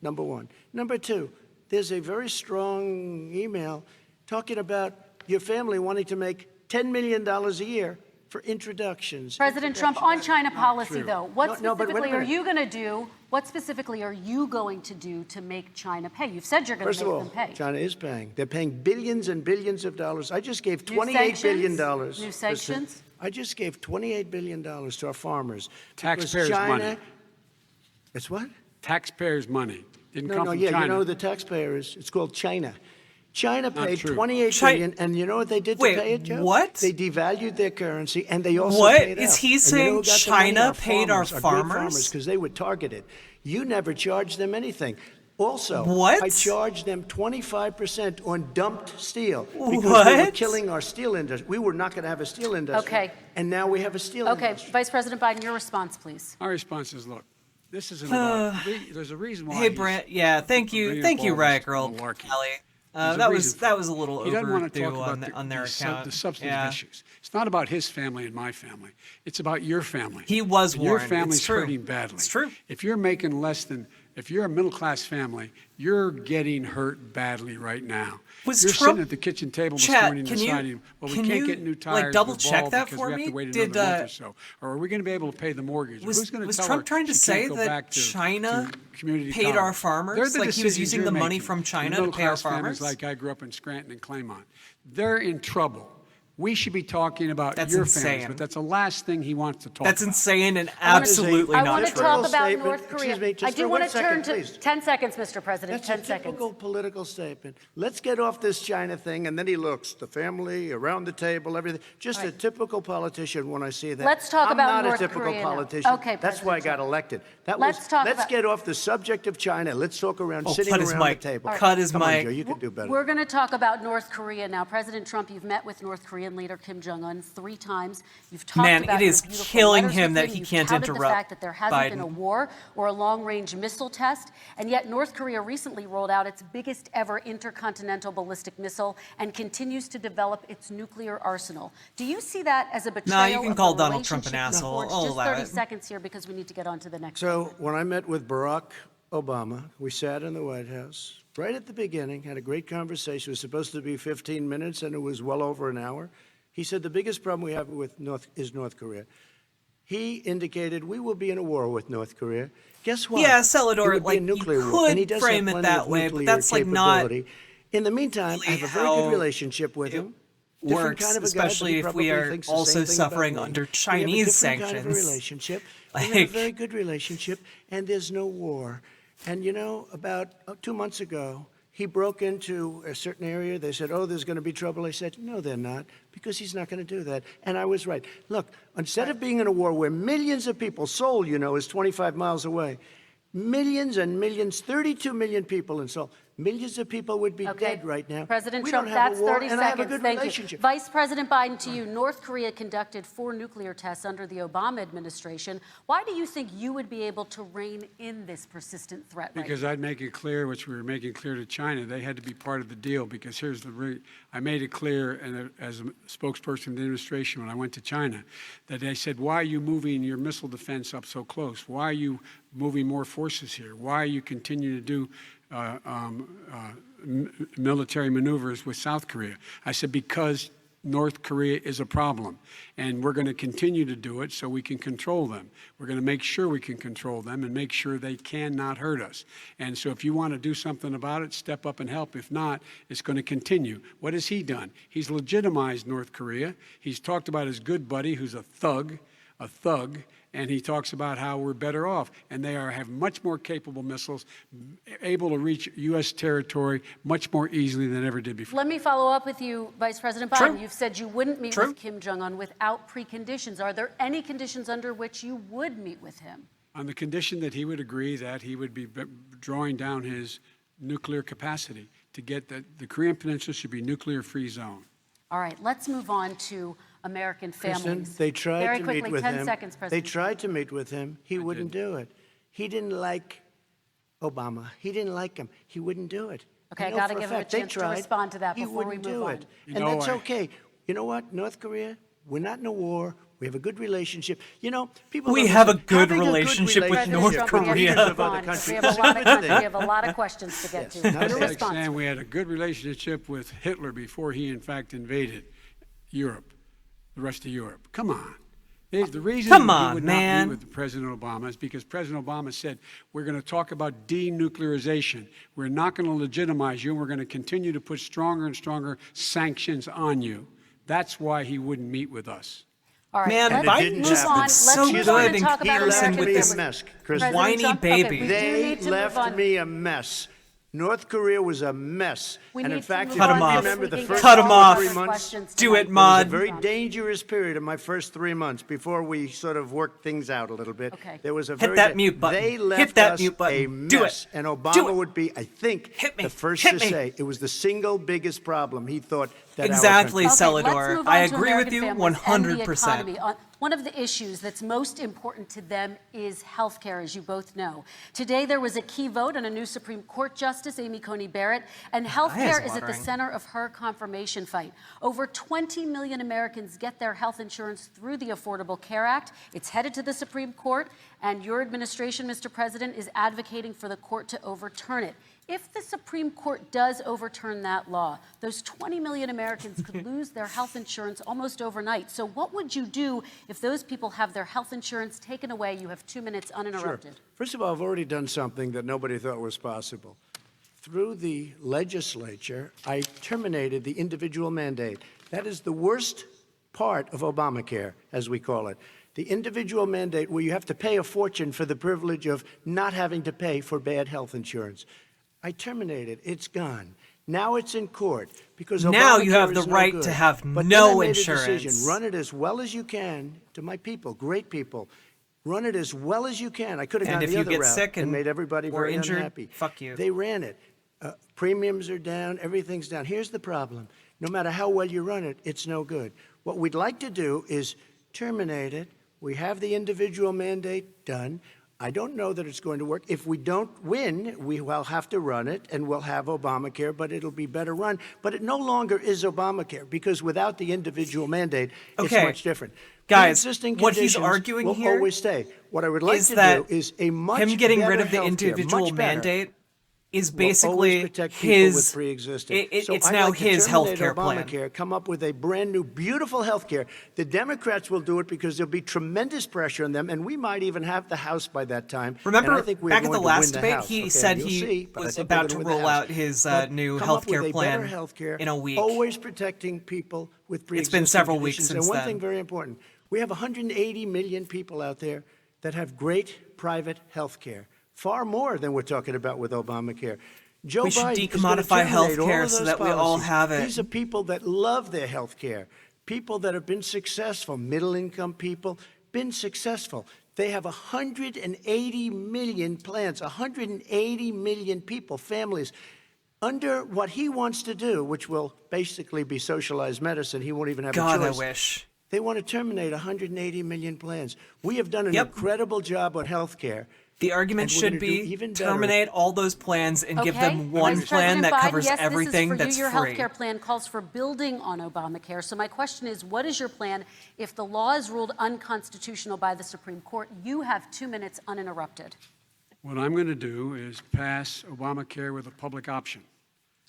number one. Number two, there's a very strong email talking about your family wanting to make $10 million a year for introductions. President Trump, on China policy, true. though, what No, but wait a specifically are minute. you going to do? What specifically are you going to do to make China pay? You've said you're going First to of make all, them pay. China is paying. They're paying billions and billions of dollars. I just gave New $28 billion. sanctions? New sanctions? I just gave $28 billion to our farmers. because Taxpayers' China, money. It's what? Taxpayers' money. Didn't No, come no, from yeah, China. you know who the taxpayer is. It's called China. China Not paid true. $28 billion, and you know what they did to Wait, pay it, Joe? what? They devalued their currency, and they also What? paid Is out. he And saying you know who got the money? China paid our great farmers? because they were targeted. You never charged them anything. Also, What? I charged them 25% on dumped steel because they were What? killing our steel industry. We were not going to have a steel industry. Okay. And now we have a steel Okay, industry. Vice President Biden, your response, please. Our response is, look, this isn't about. There's a reason why. Hey, he's Brent. Yeah, thank you, bringing up all Riot this Girl malarkey. Kelly. There's a That reason was a little He doesn't want to overdue talk about on their account. the substantive Yeah. issues. It's not about his family and my family. It's about your family. He was And your warned. It's family's true. hurting badly. It's true. If you're making less than, if you're a middle-class family, you're getting hurt badly right now. Was you're Trump- sitting at the kitchen table this Chat, morning can you- deciding, well, we can can't you, get new like, tires double with check Ball that because for we have me? to wait Did, another month or so. Or are we going to be able to pay the mortgage? Was- Who's going to was tell Trump her trying to she say can't go that back China to community paid college? our farmers? They're the Like he was decisions using you're the money making. from China The to pay our middle-class families farmers? like I grew up in Scranton and Claymont. They're in trouble. We should be talking about That's your insane. families, but that's the last thing he wants to talk That's about. insane and absolutely I not want to true. talk about Statement. North Korea. Excuse me, just I do for want 1 to turn second, to please. 10 seconds, Mr. President. That's 10 a seconds. typical political statement. Let's get off this China thing, and then he looks, the family, around the table, everything. Just a typical politician when I see that. Let's talk about I'm North not a typical Korea now. politician. Okay, That's why I President got elected. That Let's was, talk let's about- get off the subject of China. Let's talk around sitting cut his around the mic. table. Cut his Come on, mic. Joe, you can do better. We're going to talk about North Korea now. President Trump, you've met with North Korean leader Kim Jong-un 3 times. You've talked Man, about it your is beautiful killing letters him with that he You've can't touted the interrupt fact that there hasn't been a Biden. war or a long-range missile test, and yet North Korea recently rolled out its biggest ever intercontinental ballistic missile and continues to develop its nuclear arsenal. Do you see that as a betrayal you can of call the Donald Trump an relationship you asshole. forged? I'll Just allow 30 it. seconds here because we need to get on to the next. So when I met with Barack Obama, we sat in the White House right at the beginning, had a great conversation. It was supposed to be 15 minutes, and it was well over an hour. He said the biggest problem we have with North Korea. He indicated we will be in a war with North Korea. guess what? Yeah, It Celador, would be like, a nuclear you war, and he could does frame have it plenty that of way, but nuclear that's like not capability. In the meantime, I have a very how good relationship with him. Different works, kind of a guy, but he especially if we probably are thinks the also same thing about suffering me. under We have a Chinese different kind of a sanctions. relationship. We have a Like- very good relationship, and there's no war. And you know, about 2 months ago, he broke into a certain area. They said, oh, there's going to be trouble. I said, no, they're not, because he's not going to do that. And I was right. Look, instead of being in a war where millions of people, Seoul, you know, is 25 miles away, millions and millions, 32 million people in Seoul, millions of people would be dead right now. President we Trump, don't have that's a war, 30 and I have a seconds. good Thank relationship. you. Vice President Biden, to you. North Korea conducted 4 nuclear tests under the Obama administration. Why do you think you would be able to rein in this persistent threat? Because I'd make it clear, which we were making clear to China, they had to be part of the deal. Because here's I made it clear, and as a spokesperson of the administration when I went to China, that they said, why are you moving your missile defense up so close? Why are you moving more forces here? Why are you continuing to do military maneuvers with South Korea? I said, because North Korea is a problem, and we're going to continue to do it so we can control them. We're going to make sure we can control them and make sure they cannot hurt us. And so if you want to do something about it, step up and help. If not, it's going to continue. What has he done? He's legitimized North Korea. He's talked about his good buddy, who's a thug, and he talks about how we're better off. And they have much more capable missiles, able to reach U.S. territory much more easily than ever did before. Let me follow up with you, Vice President Biden. True. You've said you wouldn't meet True. with Kim Jong-un without preconditions. Are there any conditions under which you would meet with him? On the condition that he would agree that he would be drawing down his nuclear capacity to get the Korean Peninsula should be nuclear-free zone. All right, let's move on to American families. Kristen, they tried Very to quickly, meet with 10 him. seconds, They President. tried to meet with him. He wouldn't do it. He didn't like Obama. He didn't like him. He wouldn't do it. Okay, I know gotta for give him a fact they chance to tried. respond to that He before we wouldn't move do on. it. You And know, that's I- okay. You know what, North Korea, we're not in a war. We have a good relationship. You know, people. We don't have a listen. good Having relationship with President North Trump, Korea. we have to Of move other on, 'cause countries. we have a It's a lot good of thing. we have a lot of questions to get to. Yes. Your It's Like response. saying we had a good relationship with Hitler before he, in fact, invaded Europe, the rest of Europe. Come on. The reason Come he on, would man. not meet with President Obama is because President Obama said, we're going to talk about denuclearization. We're not going to legitimize you, and we're going to continue to put stronger and stronger sanctions on you. That's why he wouldn't meet with us. All right, Man, let's Biden move just on. looks Let's so move good on in and talk about comparison American with this families. mess, Chris. President whiny Trump, baby. Okay, we do They need to move left on. me a mess. North Korea was a mess. We And need in to fact, move if Cut you him off. remember the first Cut him 2 or off. 3 months, Do it, it was a Maude. very dangerous period in my first 3 months before we sort of worked things out a little bit. Okay. There was a Hit very that mute button. They Hit left that us mute button. a Do it. mess, and Do Obama it. would be, I think, Hit me. the first Hit to me. say it was the single biggest problem he thought that Exactly, our country. Okay, Celador. let's move I on to agree with American you families and the 100%. economy. One of the issues that's most important to them is health care, as you both know. Today, there was a key vote on a new Supreme Court Justice, Amy Coney Barrett, and health care is at the watering. center of her confirmation fight. Over 20 million Americans get their health insurance through the Affordable Care Act. It's headed to the Supreme Court, and your administration, Mr. President, is advocating for the court to overturn it. If the Supreme Court does overturn that law, those 20 million Americans could lose their health insurance almost overnight. So what would you do if those people have their health insurance taken away? You have 2 minutes uninterrupted. Sure. First of all, I've already done something that nobody thought was possible. Through the legislature, I terminated the individual mandate. That is the worst part of Obamacare, as we call it. The individual mandate where you have to pay a fortune for the privilege of not having to pay for bad health insurance. I terminated. It's gone. Now it's in court because Now you Obamacare have the is no right good. to have But no then I made insurance. A decision. Run it as well as you can to my people, great people. Run it as well as you can. I could have And gone if the you other get route sick and made everybody or very injured, unhappy. fuck you. They ran it. Premiums are down. Everything's down. Here's the problem. No matter how well you run it, it's no good. What we'd like to do is terminate it. We have the individual mandate done. I don't know that it's going to work. If we don't win, we will have to run it, and we'll have Obamacare, but it'll be better run. But it no longer is Obamacare, because without the individual mandate, it's Okay. much different. Guys, Pre-existing what he's conditions arguing will here always stay. What I would like is to that do is a much him getting rid better of the healthcare, individual much better. mandate is will always basically protect people with his. pre-existing. It's I'd now like to his terminate healthcare plan. Obamacare, come up with a brand new, beautiful healthcare. The Democrats will do it because there'll be tremendous pressure on them, and we might even have the House by that time. Remember, and I think we're back at going the to last win the debate, House. he Okay, said you'll he see, but I was think we're about going to win the roll House. out his But new come up with healthcare a better plan healthcare, in a week. always protecting people with pre-existing been several weeks conditions. since And one then. thing very important, we have 180 million people out there that have great private health care, far more than we're talking about with Obamacare. Joe We should Biden is going to decommodify terminate all healthcare of so those that we all policies. have it. These are people that love their health care, people that have been successful, middle-income people, been successful. They have 180 million plans, 180 million people, families, under what he wants to do, which will basically be socialized medicine. He won't even have God, a I choice. wish. They want to terminate 180 million plans. We have done an Yep. incredible job on health care. The argument And we're should gonna do be even better. terminate all those plans and give Okay, them one Vice plan President that Biden, covers yes, everything this is that's for you. Your free. healthcare plan calls for building on Obamacare. So my question is, what is your plan if the law is ruled unconstitutional by the Supreme Court? You have 2 minutes uninterrupted. What I'm going to do is pass Obamacare with a public option.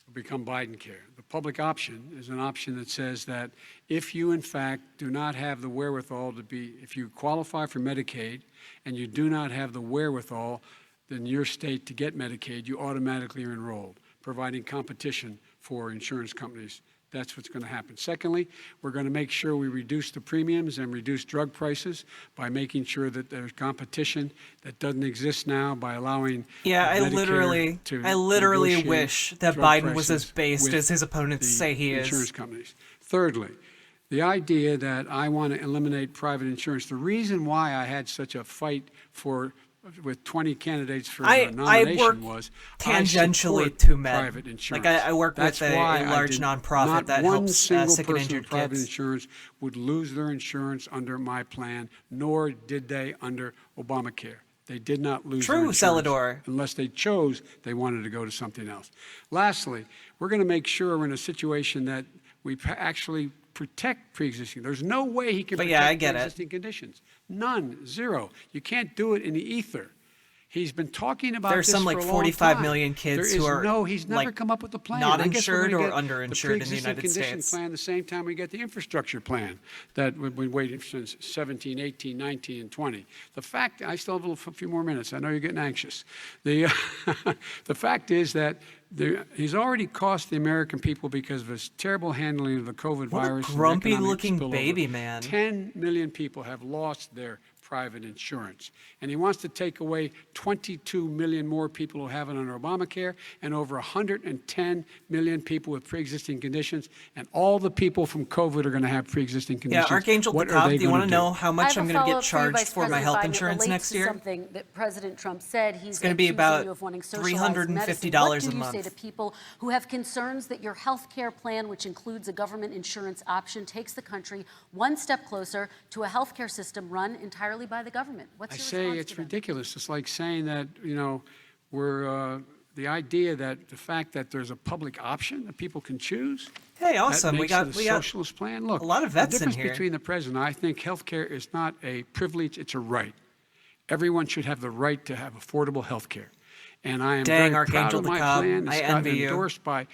It'll become Biden care. The public option is an option that says that if you, in fact, do not have the wherewithal to be, if you qualify for Medicaid and you do not have the wherewithal in your state to get Medicaid, you automatically are enrolled, providing competition for insurance companies. That's what's going to happen. Secondly, we're going to make sure we reduce the premiums and reduce drug prices by making sure that there's competition that doesn't exist now by allowing Yeah, I Medicare literally negotiate wish that drug Biden was as prices based with as his opponents the say he insurance is. companies. Thirdly, the idea that I want to eliminate private insurance, the reason why I had such a fight with 20 candidates for I the nomination work was tangentially I support to med. private insurance. Like I work That's with why a I large did nonprofit not that one helps single sick and person injured with private kids. insurance would lose their insurance under my plan, nor did they under Obamacare. They did not lose their True, insurance Celador. unless they chose they wanted to go to something else. Lastly, we're going to make sure we're in a situation that we actually protect pre-existing. There's no way he can But protect yeah, I get it. pre-existing conditions. None, zero. You can't do it in the ether. He's been talking about There's this some for like a long 45 time. million kids There who is are no, he's never like come up with a plan. not I guess we're insured gonna or get underinsured in the pre-existing United condition States. plan the same time we get the infrastructure plan that we've been waiting since 17, 18, 19, and 20. The fact, I still have a few more minutes. I know you're getting anxious. The fact is that he's already cost the American people because of his terrible handling of the COVID What a virus. and the grumpy economic looking spillover. baby man. 10 million people have lost their private insurance. And he wants to take away 22 million more people who have it under Obamacare and over 110 million people with pre-existing conditions. And all the people from COVID are going to have pre-existing Yeah, conditions. Archangel What are DeKalb, they do you want to gonna know how much I'm going to get charged for my health insurance next year? Something that President Trump said he's gonna be accusing about you of wanting $350 socialized medicine. What do a you month. say to people who have concerns that your health care plan, which includes a government insurance option, takes the country one step closer to a health care system run entirely by the government? What's I your say response it's to them? ridiculous. It's like saying that, we're, the idea that the fact that there's a public option that people can choose. Hey, awesome. That We makes got it a we got socialist plan. Look, a lot of vets the in difference here. between the president, I think healthcare is not a privilege, it's a right. Everyone should have the right to have affordable health care. And I am Dang, very proud Archangel of my DeKalb, plan. It's I gotten envy you. endorsed by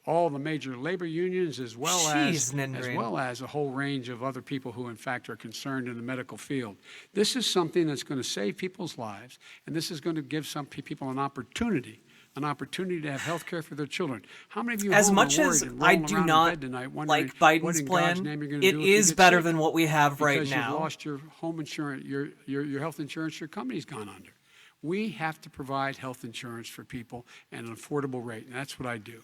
all the major labor unions as well Jeez, as a whole range of other people who in fact are concerned in the medical field. This is something that's going to save people's lives, and this is going to give some people an opportunity to have health care for their children. How many of you as home much are as worried and I rolling do around in not bed tonight wondering like what Biden's in God's plan, name you're going to it do if you is get better sick? than what we have right Because now. you've lost your home insurance, your health insurance, your company's gone under. We have to provide health insurance for people at an affordable rate, and that's what I do.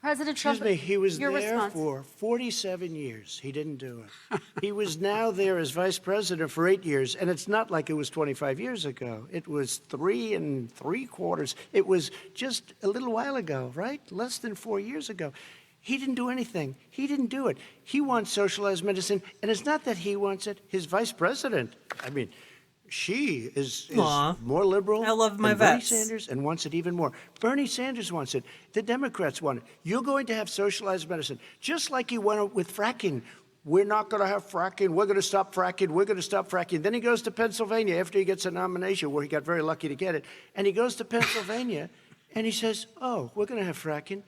President Trump, Excuse me, he was your there response. for 47 years. He didn't do it. He was now there as vice president for 8 years, and it's not like it was 25 years ago. It was 3 3/4. It was just a little while ago, right? Less than 4 years ago. He didn't do anything. He didn't do it. He wants socialized medicine, and it's not that he wants it. His vice president, she is Aw. more liberal I love my than Bernie vets. Sanders and wants it even more. Bernie Sanders wants it. The Democrats want it. You're going to have socialized medicine, just like you went with fracking. We're not going to have fracking. We're going to stop fracking. We're going to stop fracking. Then he goes to Pennsylvania after he gets a nomination, where he got very lucky to get it. And he goes to Pennsylvania, And he says, oh, we're going to have fracking.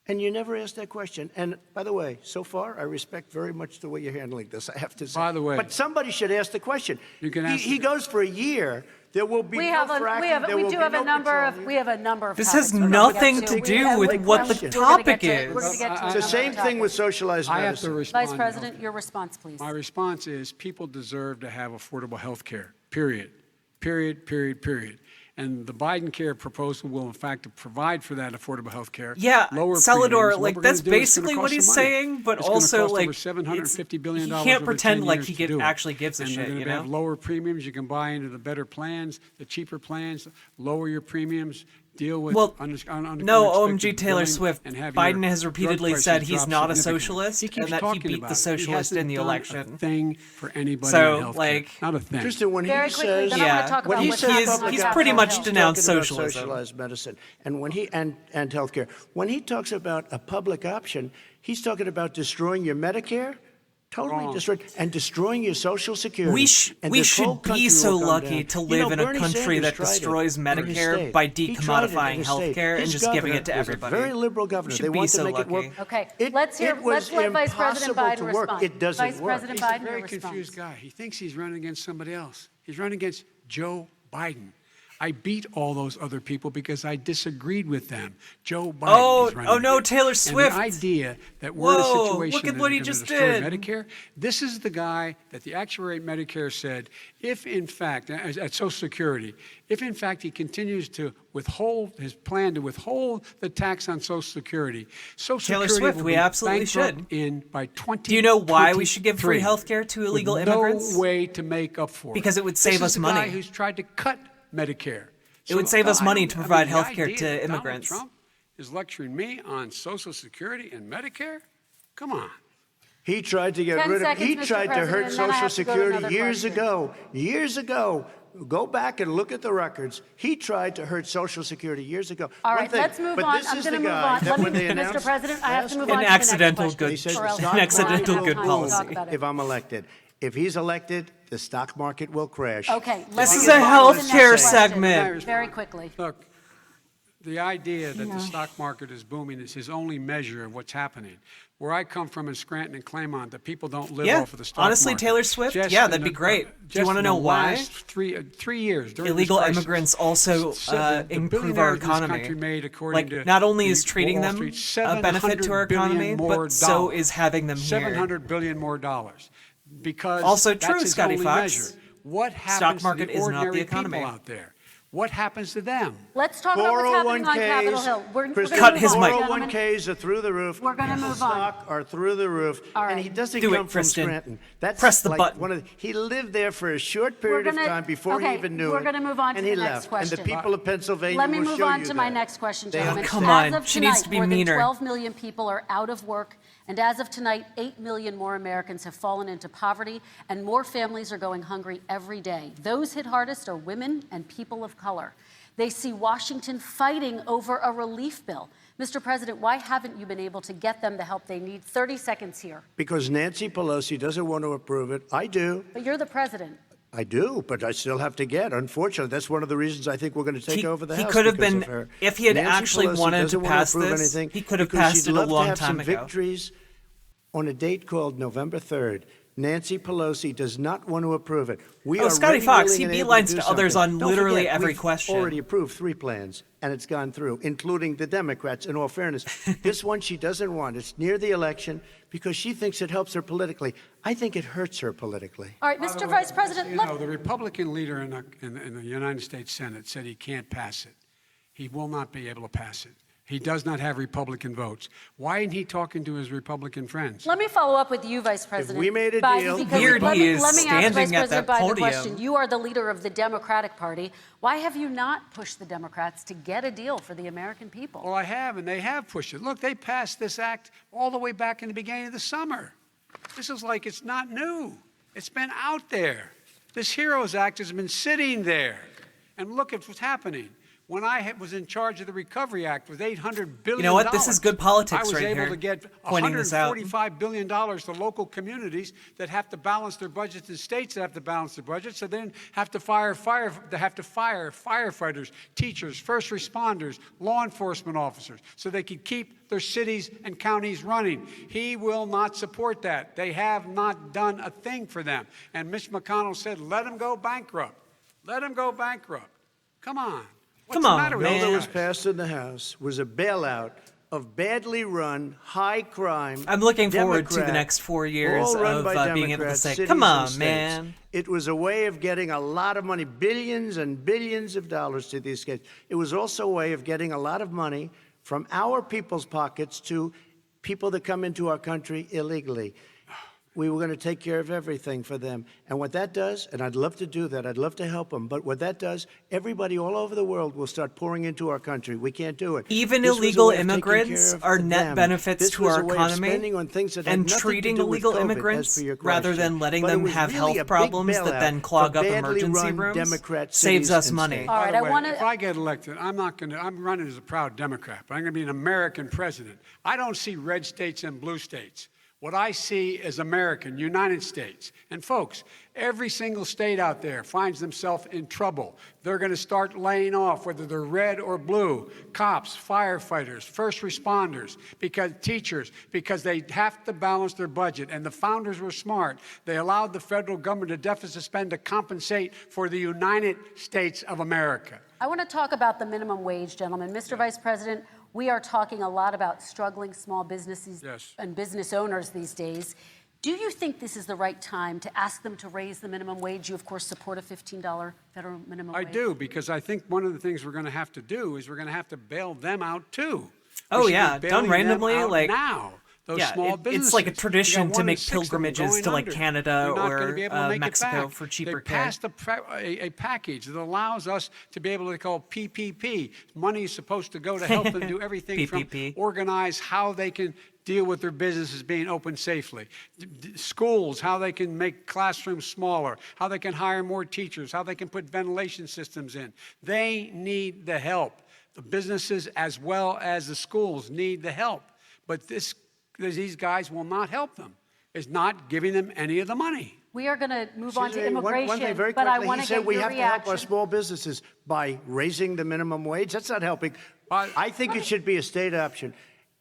And you never ask that question. And by the way, so far, I respect very much the way you're handling this, I have to say. By the way. But somebody should ask the question. You can ask He goes for a year. There will be no fracking. There will be no petroleum. We have a number of This has topics we're gonna nothing get to We do have with a what the question. topic We're gonna is. get to It's the same another thing with topic. socialized I have to medicine. respond. Vice President, your response, please. My response is people deserve to have affordable health care, period. Period, period, period. And the Biden care proposal will, in fact, provide for that affordable health care. Yeah, lower Salvador, premiums. What like we're gonna that's do is gonna basically cost what he's some money. saying, but It's gonna also cost like over $750 billion he over can't 10 pretend like years he to do it. actually gives a and shit, they're you gonna have know? lower premiums. You can buy into the better plans, the cheaper plans, lower your premiums, deal with Well, unexpected no, OMG Taylor billing, Swift. and have Biden your has drug repeatedly prices said he's drop not a significantly. socialist He keeps and that he talking beat about the it. He socialist in hasn't the done election. a thing for anybody So, in healthcare. like, Not a thing. Kristen, when Very he quickly, says, then I Yeah. want to talk when about he what's says happening public on he's health, pretty Capitol much Hill. denounced talking about socialism. socialized medicine, and when he and healthcare, when he talks about a public option, he's talking about destroying your Medicare, totally Wrong. destroying, and destroying your Social Security. And We this whole should country be so will come lucky down. to You live know, in a Bernie country Sanders that tried it destroys in his Medicare state. by He tried it in decommodifying his state. healthcare and His just giving governor it to was a everybody. very liberal governor. should They be wanted so to make it work. lucky. Okay, It let's was let Vice President impossible Biden to work. respond. It doesn't Vice work. President He's Biden, a very your response. confused guy. He thinks he's running against somebody else. He's running against Joe Biden. I beat all those other people because I disagreed with them. Joe Biden is running no, against. Taylor And Swift. the idea that we're in a Whoa, situation look at that what is he gonna just destroy did. Medicare, this is the guy that the actuary at Medicare said, if in fact, at Social Security, if in fact he continues to withhold his plan to withhold the tax on Social Security, Social Taylor Security Swift, will we be absolutely bankrupt should. in by 2023. Do you know why we should give free healthcare to illegal with immigrants? No way to make up for it. Because it would save us This is the guy money. who's tried to cut Medicare. It would save us I money don't- to I mean, provide the healthcare idea to that Donald immigrants. Trump is lecturing me on Social Security and Medicare? Come on. He tried to get 10 rid of. seconds, He Mr. tried to President, hurt and then I Social have to go to Security another years question. ago. Years ago. Go back and look at the records. He tried to hurt Social Security years ago. All One right, thing, let's move but on. This I'm is going to the move guy on. that Let when me, they Mr. announced President, I have to move An on accidental to the good- He says next the question. stock an accidental market good will policy. boom if I'm elected. If he's elected, the stock market will crash. Okay, This let's is move a on to the healthcare next question. segment. Very quickly. Look, the idea that the stock market is booming is his only measure of what's happening. Where I come from in Scranton and Claymont, the people don't live Yeah, off of the stock honestly, market. Taylor Swift, Just yeah, in that'd be the- great. Do you just wanna in know the why? last three years during Illegal this crisis, immigrants also the improve our billionaires in this economy. country made, according Like, to not only the is treating Wall them Street, a benefit to our $700 billion economy, more but so dollars. is having them here. $700 billion more dollars. Because Also that's true, his Scotty only Fox. measure. What happens Stock market to the is not the ordinary economy. people out there? What happens to them? Let's talk about what's happening on Capitol Hill. We're going to Cut move his on, mic. gentlemen. 401ks are through the roof. We're gonna move on. Stock are through the roof. All And right. he doesn't Do it, come from Kristen. Scranton. That's Press the like button. one of he lived there for a short period We're gonna- of time before okay, he even knew we're it. gonna move on to and the he next left. question. And the people of Pennsylvania Let me will move show on you to my that. next question, They gentlemen. come As on, of she tonight, needs to be more meaner. than 12 million people are out of work, and as of tonight, 8 million more Americans have fallen into poverty, and more families are going hungry every day. Those hit hardest are women and people of color. They see Washington fighting over a relief bill. Mr. President, why haven't you been able to get them the help they need? 30 seconds here. Because Nancy Pelosi doesn't want to approve it. I do. But you're the president. I do, but I still have to get. Unfortunately, that's one of the reasons I think we're going to take over the He House. could have because been- of her. if he had Nancy actually Pelosi wanted to doesn't want pass approve this, anything he could have because passed she'd it a love to long have time some ago. victories on a date called November 3rd. Nancy Pelosi does not want to approve it. We are Scotty ready, Fox, willing, he and able beelines do to others something. on Don't literally forget, every we've question. already approved 3 plans, and it's gone through, including the Democrats, in all fairness. This one she doesn't want. It's near the election because she thinks it helps her politically. I think it hurts her politically. All right, Mr. Vice President, You know, the Republican leader in the United States Senate said he can't pass it. He will not be able to pass it. He does not have Republican votes. Why isn't he talking to his Republican friends? let me follow up with you, Vice President. we made a Biden, deal- because Weird let he me, is let me ask Vice standing at President that Biden a podium. question. You are the leader of the Democratic Party. Why have you not pushed the Democrats to get a deal for the American people? Well, I have, and they have pushed it. Look, they passed this act all the way back in the beginning of the summer. This is like it's not new. It's been out there. This HEROES Act has been sitting there. And look at what's happening. When I was in charge of the Recovery Act with $800 billion. You know what? This is good politics I was right able here, to get pointing this out. $145 billion to local communities that have to balance their budgets and states that have to balance their budgets, so then have to fire firefighters, teachers, first responders, law enforcement officers, so they can keep their cities and counties running. He will not support that. They have not done a thing for them. And Mitch McConnell said, let them go bankrupt. Let them go bankrupt. Come on. What's the matter with The you bill that was guys? passed in the House was a bailout of badly run, high crime. I'm looking forward to the Democrat, next 4 years all run of by being able to Democrats, say, cities come and on, states. man. It was a way of getting a lot of money, billions and billions of dollars to these states. It was also a way of getting a lot of money from our people's pockets to people that come into our country illegally. We were going to take care of everything for them. And what that does, and I'd love to do that, I'd love to help them, but what that does, everybody all over the world will start pouring into our country. We can't do it. Even This was a illegal way of taking immigrants care of are net them. benefits This to was our a way of economy, spending on things that had and nothing to treating do with illegal COVID, as immigrants per your rather question. than letting But it them was have really health a big problems that bailout then clog for up badly emergency run rooms Democrat saves cities us and money. states. All right, By the I way, want to. if I get elected, I'm running as a proud Democrat, but I'm going to be an American president. I don't see red states and blue states. What I see is American, United States. And folks, every single state out there finds themselves in trouble. They're going to start laying off, whether they're red or blue, cops, firefighters, first responders, because teachers, because they have to balance their budget. And the founders were smart. They allowed the federal government to deficit spend to compensate for the United States of America. I want to talk about the minimum wage, gentlemen. Mr. Vice President, we are talking a lot about struggling small businesses and business owners these days. Do you think this is the right time to ask them to raise the minimum wage? You, of course, support a $15 federal minimum wage. I do, because I think one of the things we're going to have to do is we're going to have to bail them out, too. Oh, We should yeah, be done bailing them randomly, out like- now. Those Yeah, small businesses. it's like a You tradition got to 1 in make 6 of them pilgrimages going to like under. Canada You're not or gonna be able to make it Mexico back. for cheaper They care. passed a package that allows us to be able to call PPP. Money is supposed to go to help them do everything from PPP. organize how they can deal with their businesses being open safely. Schools, how they can make classrooms smaller, how they can hire more teachers, how they can put ventilation systems in. They need the help. The businesses as well as the schools need the help. But these guys will not help them. It's not giving them any of the money. We are going to move on to Excuse me, immigration, one thing very but I quickly. want He to said get we your have to help our reaction. small businesses by raising the minimum wage. That's not helping. But- I think it should be a state option.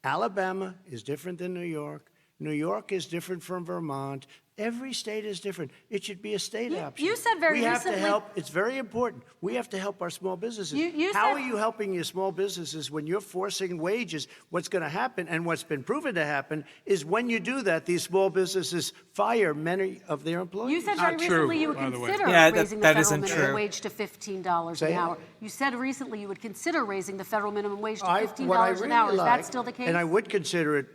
Alabama is different than New York. New York is different from Vermont. Every state is different. It should be a state option. you said very we have recently- to help. It's very important. We have to help our small businesses. You How said- are you helping your small businesses when you're forcing wages? What's going to happen, and what's been proven to happen, is when you do that, these small businesses fire many of their employees. You said very Not true, recently you would by the way. consider Yeah, raising the that federal isn't minimum true. wage to $15 Say an it. hour. You said recently you would consider raising the federal minimum wage to What I $15 an hour. really Is that like, still the case? and I would consider it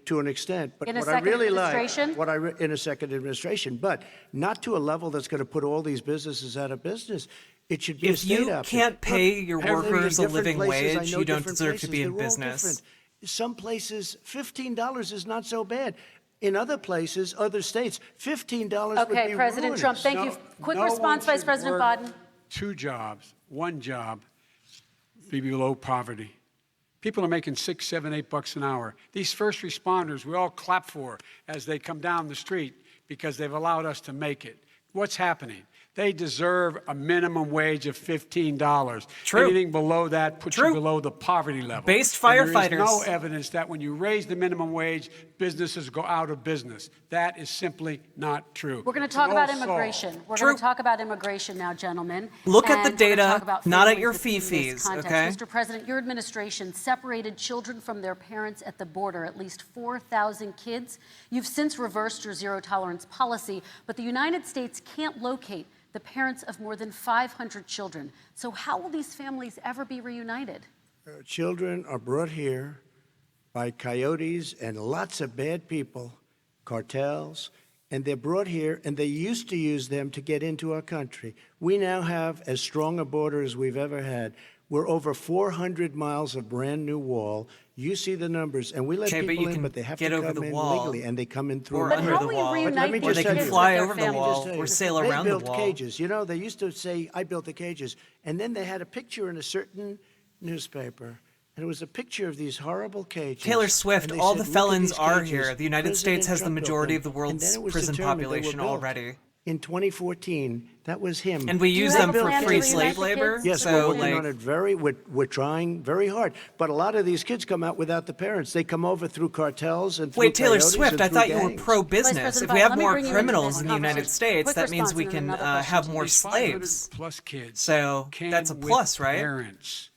to an extent, but In a what I second really administration? like, in a second administration, but not to a level that's going to put all these businesses out of business. It should be a If state you option. can't pay your I've lived in workers a different living places. I wage, know you don't different deserve to places. be in They're all business. different. Some places, $15 is not so bad. In other places, other states, $15 would be Okay, President Trump, ruinous. thank you. Quick No response, one Vice should President work Biden. 2 jobs, 1 job, be below poverty. People are making $6, $7, $8 an hour. These first responders, we all clap for as they come down the street because they've allowed us to make it. What's happening? They deserve a minimum wage of $15. True. Anything below that puts True. you below the poverty level. Based And there is firefighters. no evidence that when you raise the minimum wage, businesses go out of business. That is simply not true. We're going to It's talk an about old saw. immigration. We're True. going to talk about immigration now, gentlemen. Look at the And we're gonna data, talk about not at families your within this fee-fees, context. okay? Mr. President, your administration separated children from their parents at the border, at least 4,000 kids. You've since reversed your zero-tolerance policy, but the United States can't locate the parents of more than 500 children. So how will these families ever be reunited? Children are brought here by coyotes and lots of bad people, cartels, and they're brought here, and they used to use them to get into our country. We now have as strong a border as we've ever had. We're over 400 miles of brand new wall. You see the numbers, and we let Okay, but people you in, can but they have get to over come the in wall legally, and they come in through or But under how the will you wall, reunite Let me the just or they tell can you. fly kids with over their the wall families? or sail They around the built wall. cages. You know, they used to say, I built the cages. And then they had a picture in a certain newspaper. And it was a picture of these horrible cages. Taylor Swift, And they all said, the "Look at felons these are cages. here. The United President States has the Trump built majority them." of the And world's then it was prison determined they were population built already. In 2014, that was him. And we Do you use have them a for plan to free reunite slave the labor. kids? Yes, So, we're working like, on it we're trying very hard. But a lot of these kids come out without the parents. They come over through cartels and through wait, Taylor coyotes Swift, and I through thought you were gangs. pro-business. President If we have Biden, let me more bring you into criminals this in the United conversation. States, Quick that means response we and then can another question have to more you. These 500 slaves. plus kids So came that's a with plus, right? Parents.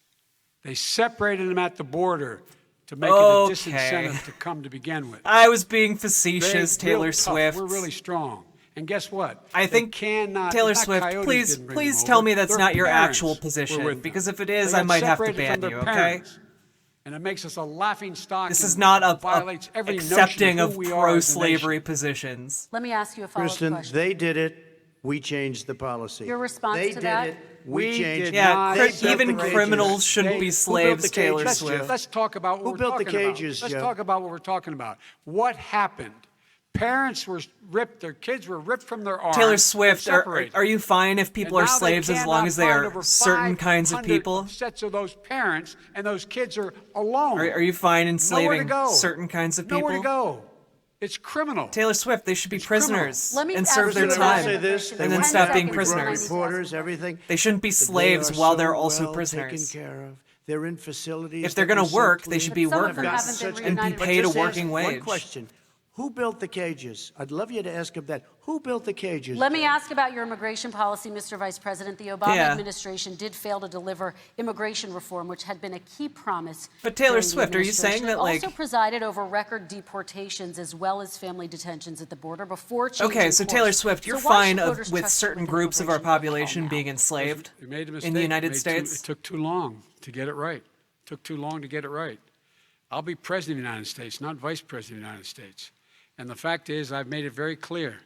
They separated them at the border to make it a Okay. disincentive to come to begin with. I was being They facetious, real Taylor tough. Swift. We're really strong. And guess what? I They think cannot, Taylor it's not Swift, coyotes please, didn't bring please them tell over. me that's Their not your parents actual were position, with them. because if it is, They I got might have to separated from ban their you, okay? parents. And it makes us a laughing stock. This and is not a violates every accepting notion of who we are as a pro-slavery nation. positions. Let me ask you a follow-up Kristen, question. they did it. We changed the policy. Your response they to that? did it. We changed did it. Yeah, not They separate even built the criminals cages. shouldn't be Who built slaves, the Taylor cages, Swift. Jeff? Let's talk about what Who we're built the talking about. cages, Let's Jeff? talk about what we're talking about. What happened? Parents were ripped, their kids were ripped from their arms. Taylor and Swift, separated. are you fine if people And are now they slaves as long cannot as they find are over certain kinds of 500 people? Sets of those parents, and those kids are alone. Are you fine Nowhere to enslaving go. certain kinds of people? Nowhere to go. It's criminal. Taylor Swift, they should be It's criminal. prisoners Let me and ask serve you their about time. Say this, immigration. they and then went stop back, being we brought prisoners. reporters, everything. They shouldn't be They slaves are while so they're also well prisoners. taken care of. They're in facilities. If they're that going we to work, simply they should be But some of them workers haven't been such- and be reunited. paid a Just working ask wage. One question. Who built the cages? I'd love you to ask him that. Who built the cages? Let me ask about your immigration policy, Mr. Vice President. The Obama Yeah. administration did fail to deliver immigration reform, which had been a key promise. But Taylor during the Swift, are you saying administration. that, It like- also presided over record deportations as well as family detentions at the border before changing Okay, so course. Taylor Swift, you're So why fine should voters with trust you certain with groups of our immigration population now? being enslaved They made a mistake. in the United It States? took too long to get it right. It took too long to get it right. I'll be president of the United States, not vice president of the United States. And the fact is, I've made it very clear.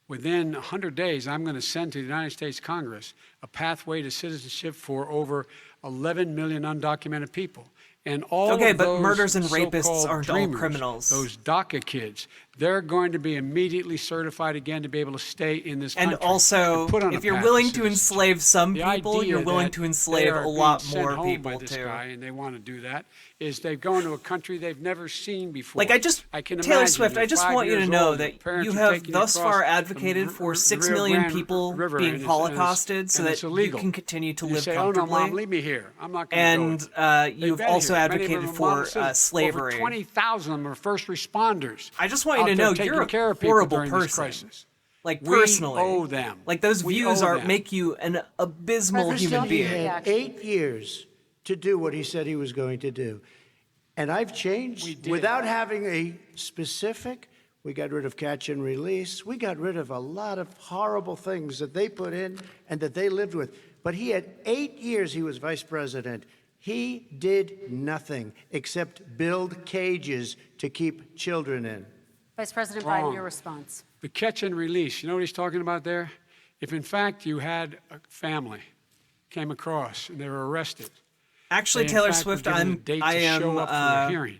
Within 100 days, I'm going to send to the United States Congress a pathway to citizenship for over 11 million undocumented people. And all Okay, of but those murders and rapists so-called aren't all dreamers, criminals. those DACA kids, they're going to be immediately certified again to be able to stay in this And country. also, put on a if you're path willing to to citizenship. enslave some The people, idea you're willing that to they enslave are a lot being sent more home people by this too. guy, and they want to do that, is they go into a country they've never seen before. Like, I can Taylor imagine Swift, they're I just 5 want you to years know old, that parents you are have taking thus across far the advocated for 6 Rio million Grande people River, being and holocausted so it's that you illegal. can continue to You live say, oh, no, comfortably. Mom, leave me here. I'm not going to go. And They've you've been also here. Many of them advocated are for model citizens. slavery. Over 20,000 of them are first responders. I just want you out to there know taking you're care a of people horrible during this person. crisis. Like, We personally. owe them. Like, those We views owe them. make you an abysmal President human Trump, He being. had 8 years to do what he said he was going to do. And I've We changed did. without having a specific. We got rid of catch and release. We got rid of a lot of horrible things that they put in and that they lived with. But he had 8 years he was vice president. He did nothing except build cages to keep children in. Vice President Wrong. Biden, your response. The catch and release, you know what he's talking about there? If in fact you had a family came across and they were arrested. Actually, they, in Taylor fact, were Swift, given a date I to am show up for a hearing.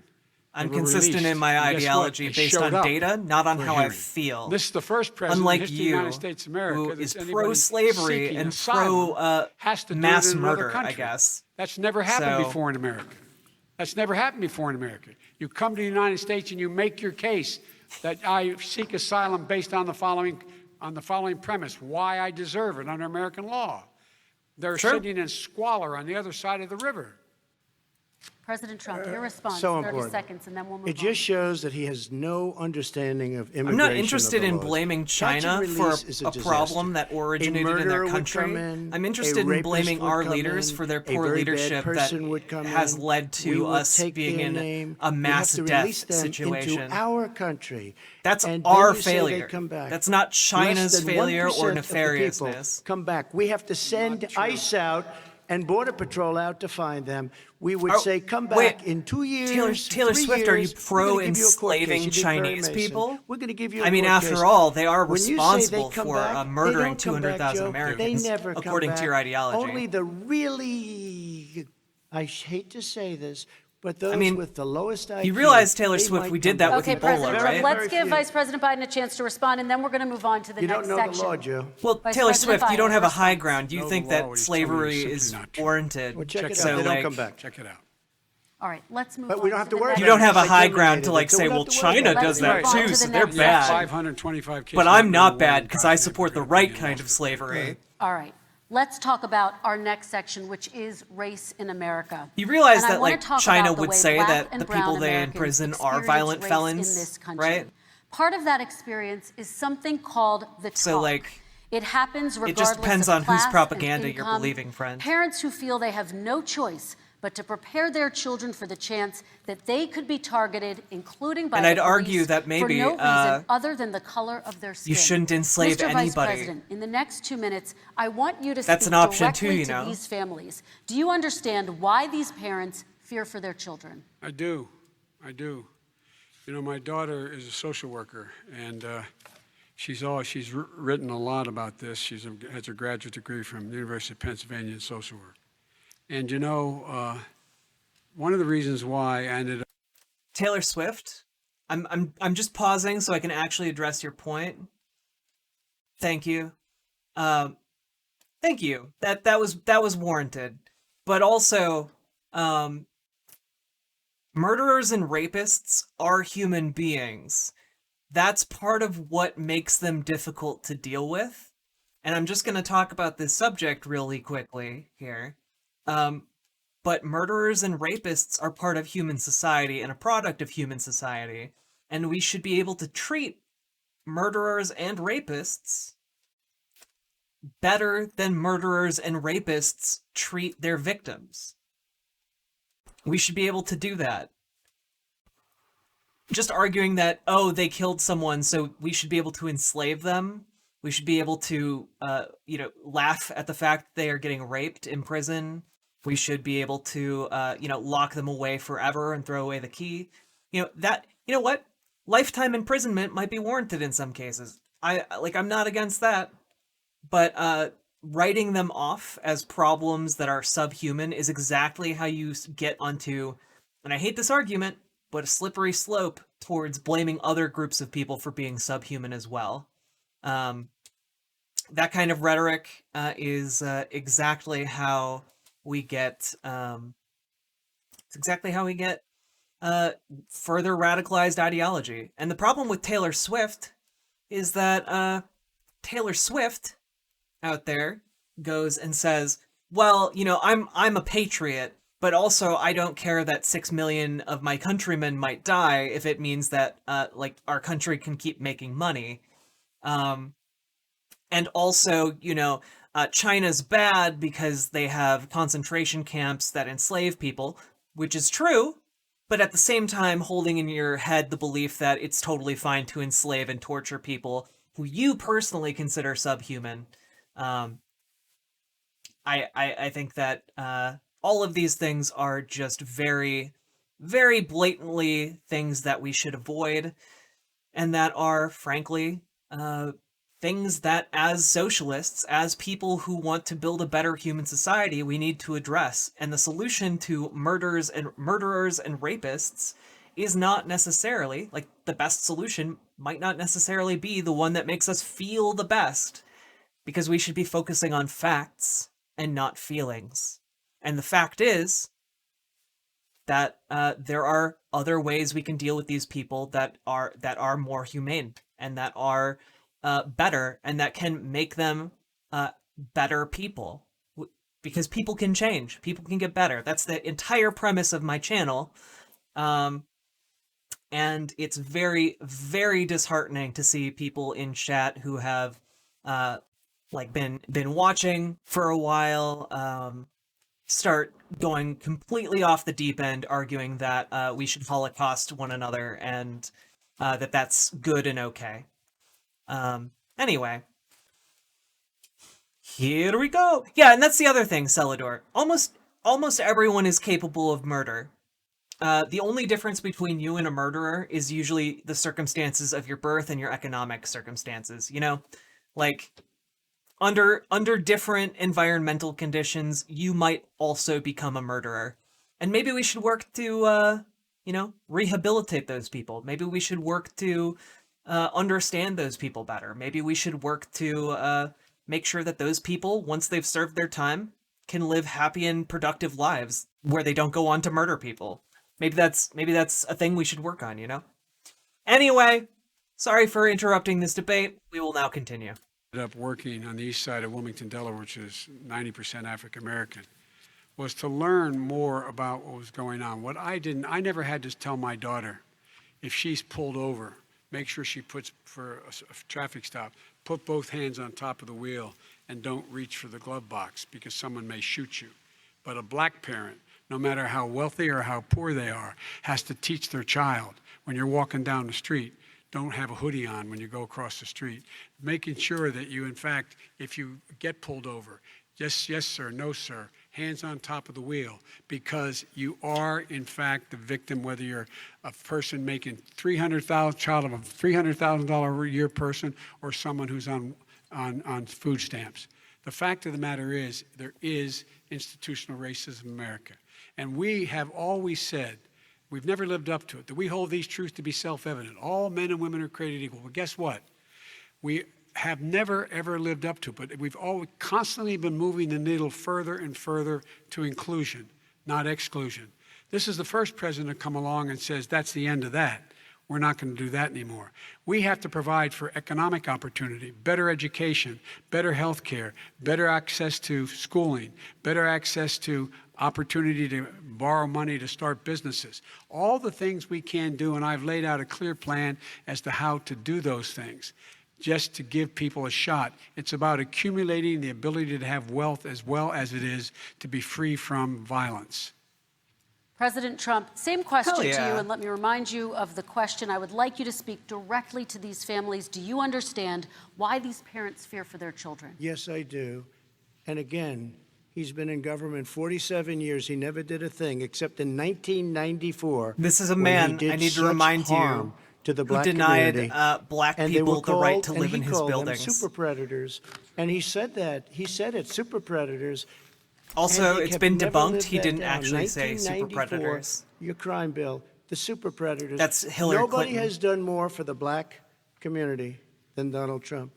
I'm They were consistent released. in my And guess what? ideology They based showed on up data, not on for a how I hearing. feel. This is the first president Unlike in the history of the you, United States of America who that's is anybody pro-slavery seeking and asylum has to do mass it in another murder, I country. guess. That's never happened So- before in America. That's never happened before in America. You come to the United States and you make your case that I seek asylum based on the following premise: why I deserve it under American law. They're Sure. sitting in squalor on the other side of the river. President Trump, your response. So 30 important. seconds, and then we'll move It on. just shows that he has no understanding of immigration. I'm not of interested the in laws. blaming Catch and China for release is a disaster. problem that originated in A their murderer would country. come in, I'm a interested in rapist blaming would our come leaders in, for their a poor very bad leadership that person would come has in. led We to will us take being their in name. a We mass have to death release them situation. into our country. That's And then our you say they failure. come back. That's not China's Less than failure 1% or of the people nefariousness. come back. We have to send ICE out and Border Patrol out to find them. We would Oh, say, come wait. back in 2 years. Taylor 3 Swift, are you years, we're gonna pro give you a court case. enslaving You did Barry Chinese Mason. people? We're going to give you a I mean, court after case. all, they are When you say responsible they come for back, murdering they don't come back, 200,000 Joe. Americans, They never come according back. to your ideology. Only the really I hate to say this, but those mean, with the lowest IQ. You realize, Taylor they Swift, might we did come that back. with Okay, Ebola, President Trump, right? let's Very give few. Vice President Biden a chance to respond, and then we're going to move on to the You next don't know section. the law, Joe. Well, Vice Taylor President Swift, you don't Biden, have a high response. ground. You Know think the law, that what he's telling you slavery is is simply not true. warranted. Well, check Check it it out. out. They So, don't come like, back. Check it out. All right, let's move But on we don't have to the worry next you about don't have a They high ground to eliminated like it, so say, we don't well, have to worry China about it. does Let's that move on too, to so the they're next bad. section. 525 cases. But I'm number not one bad in because I documented support the freedom of right opinion kind of slavery. All right, let's talk about our next section, which is race in America. You realize And I that, wanna like, talk China about the would way say Black that and the brown people they Americans imprison are experience violent race felons, in this country. right? Part of that experience is something called the talk. So, like, it happens regardless just depends of on whose class and propaganda you're income. believing, friend. Parents who feel they have no choice but to prepare their children for the chance that they could be targeted, including by And the I'd argue police that for maybe, no reason other than the color of their skin. you shouldn't enslave Mr. Vice anybody. President, in the next 2 minutes, I want you to That's speak an option directly too, you to know. these families. Do you understand why these parents fear for their children? I do. I do. You know, my daughter is a social worker, and she's written a lot about this. She has a graduate degree from the University of Pennsylvania in social work. And you know, one of the reasons why I ended up Taylor Swift, I'm just pausing so I can actually address your point. Thank you. Thank you. That was warranted. But also, murderers and rapists are human beings. That's part of what makes them difficult to deal with. And I'm just going to talk about this subject really quickly here. But murderers and rapists are part of human society and a product of human society. And we should be able to treat murderers and rapists better than murderers and rapists treat their victims. We should be able to do that. Just arguing that, oh, they killed someone, so we should be able to enslave them. We should be able to, laugh at the fact they are getting raped in prison. We should be able to, lock them away forever and throw away the key. You know what? Lifetime imprisonment might be warranted in some cases. I'm not against that. But writing them off as problems that are subhuman is exactly how you get onto, and I hate this argument, but a slippery slope towards blaming other groups of people for being subhuman as well. That kind of rhetoric is exactly how we get. It's exactly how we get further radicalized ideology. And the problem with Taylor Swift is that Taylor Swift out there goes and says, well, I'm a patriot, but also I don't care that 6 million of my countrymen might die if it means that our country can keep making money. And also, China's bad because they have concentration camps that enslave people, which is true, but at the same time holding in your head the belief that it's totally fine to enslave and torture people who you personally consider subhuman. I think that all of these things are just very, very blatantly things that we should avoid, and that are, frankly, things that as socialists, as people who want to build a better human society, we need to address. And the solution to murderers and rapists is not necessarily, the best solution might not necessarily be the one that makes us feel the best, because we should be focusing on facts and not feelings. And the fact is that there are other ways we can deal with these people that are more humane and that are better, and that can make them better people. Because people can change. People can get better. That's the entire premise of my channel. And it's very, very disheartening to see people in chat who have been watching for a while start going completely off the deep end, arguing that we should Holocaust one another and that's good and okay. Anyway. Here we go! Yeah, and that's the other thing, Celador. Almost everyone is capable of murder. The only difference between you and a murderer is usually the circumstances of your birth and your economic circumstances, under different environmental conditions, you might also become a murderer. And maybe we should work to, rehabilitate those people. Maybe we should work to understand those people better. Maybe we should work to make sure that those people, once they've served their time, can live happy and productive lives where they don't go on to murder people. Maybe that's a thing we should work on, Anyway, sorry for interrupting this debate. We will now continue. Ended up working on the east side of Wilmington, Delaware, which is 90% African American, was to learn more about what was going on. What I never had to tell my daughter, if she's pulled over, make sure she puts, for a traffic stop, put both hands on top of the wheel and don't reach for the glove box because someone may shoot you. But a black parent, no matter how wealthy or how poor they are, has to teach their child, when you're walking down the street, don't have a hoodie on when you go across the street. Making sure that you, in fact, if you get pulled over, yes, yes, sir, no, sir, hands on top of the wheel, because you are, in fact, the victim, whether you're a person making child of a $300,000 a year person or someone who's on food stamps. The fact of the matter is, there is institutional racism in America. And we have always said, we've never lived up to it, that we hold these truths to be self-evident. All men and women are created equal. Well, guess what? We have never, ever lived up to it, but we've always constantly been moving the needle further and further to inclusion, not exclusion. This is the first president to come along and says, that's the end of that. We're not going to do that anymore. We have to provide for economic opportunity, better education, better health care, better access to schooling, better access to opportunity to borrow money to start businesses. All the things we can do, and I've laid out a clear plan as to how to do those things, just to give people a shot. It's about accumulating the ability to have wealth as well as it is to be free from violence. President Trump, same question to you, yeah. and let me remind you of the question. I would like you to speak directly to these families. Do you understand why these parents fear for their children? Yes, I do. And again, he's been in government 47 years. He never did a thing except in 1994. This is a when man, he did I need to such remind you, harm to the who black denied community. black And they were people the right called- to and live he in his called them buildings. super predators. And he said that. He said it, super predators. Also, And they it's kept been never debunked. lived He that didn't down. actually say super 1994, predators. Your crime bill, the super predators. That's Hillary Nobody Clinton. has done more for the black community than Donald Trump.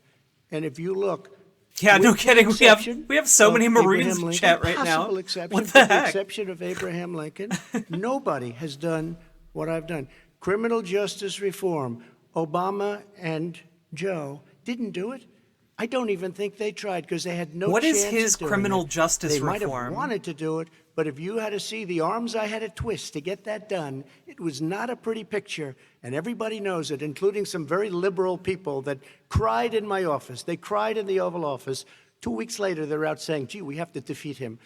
And if you look, Yeah, no with the kidding. exception We have so of many Marines Abraham in Lincoln, chat right now. possible exception, What the with heck? exception of Abraham Lincoln, nobody has done what I've done. Criminal justice reform, Obama and Joe didn't do it. I don't even think they tried because they had no What chance is his of doing criminal it. justice They might reform? have wanted to do it, but if you had to see the arms I had to twist to get that done, it was not a pretty picture, and everybody knows it, including some very liberal people that cried in my office. They cried in the Oval Office. 2 weeks later, they're out saying, gee, we have to defeat him.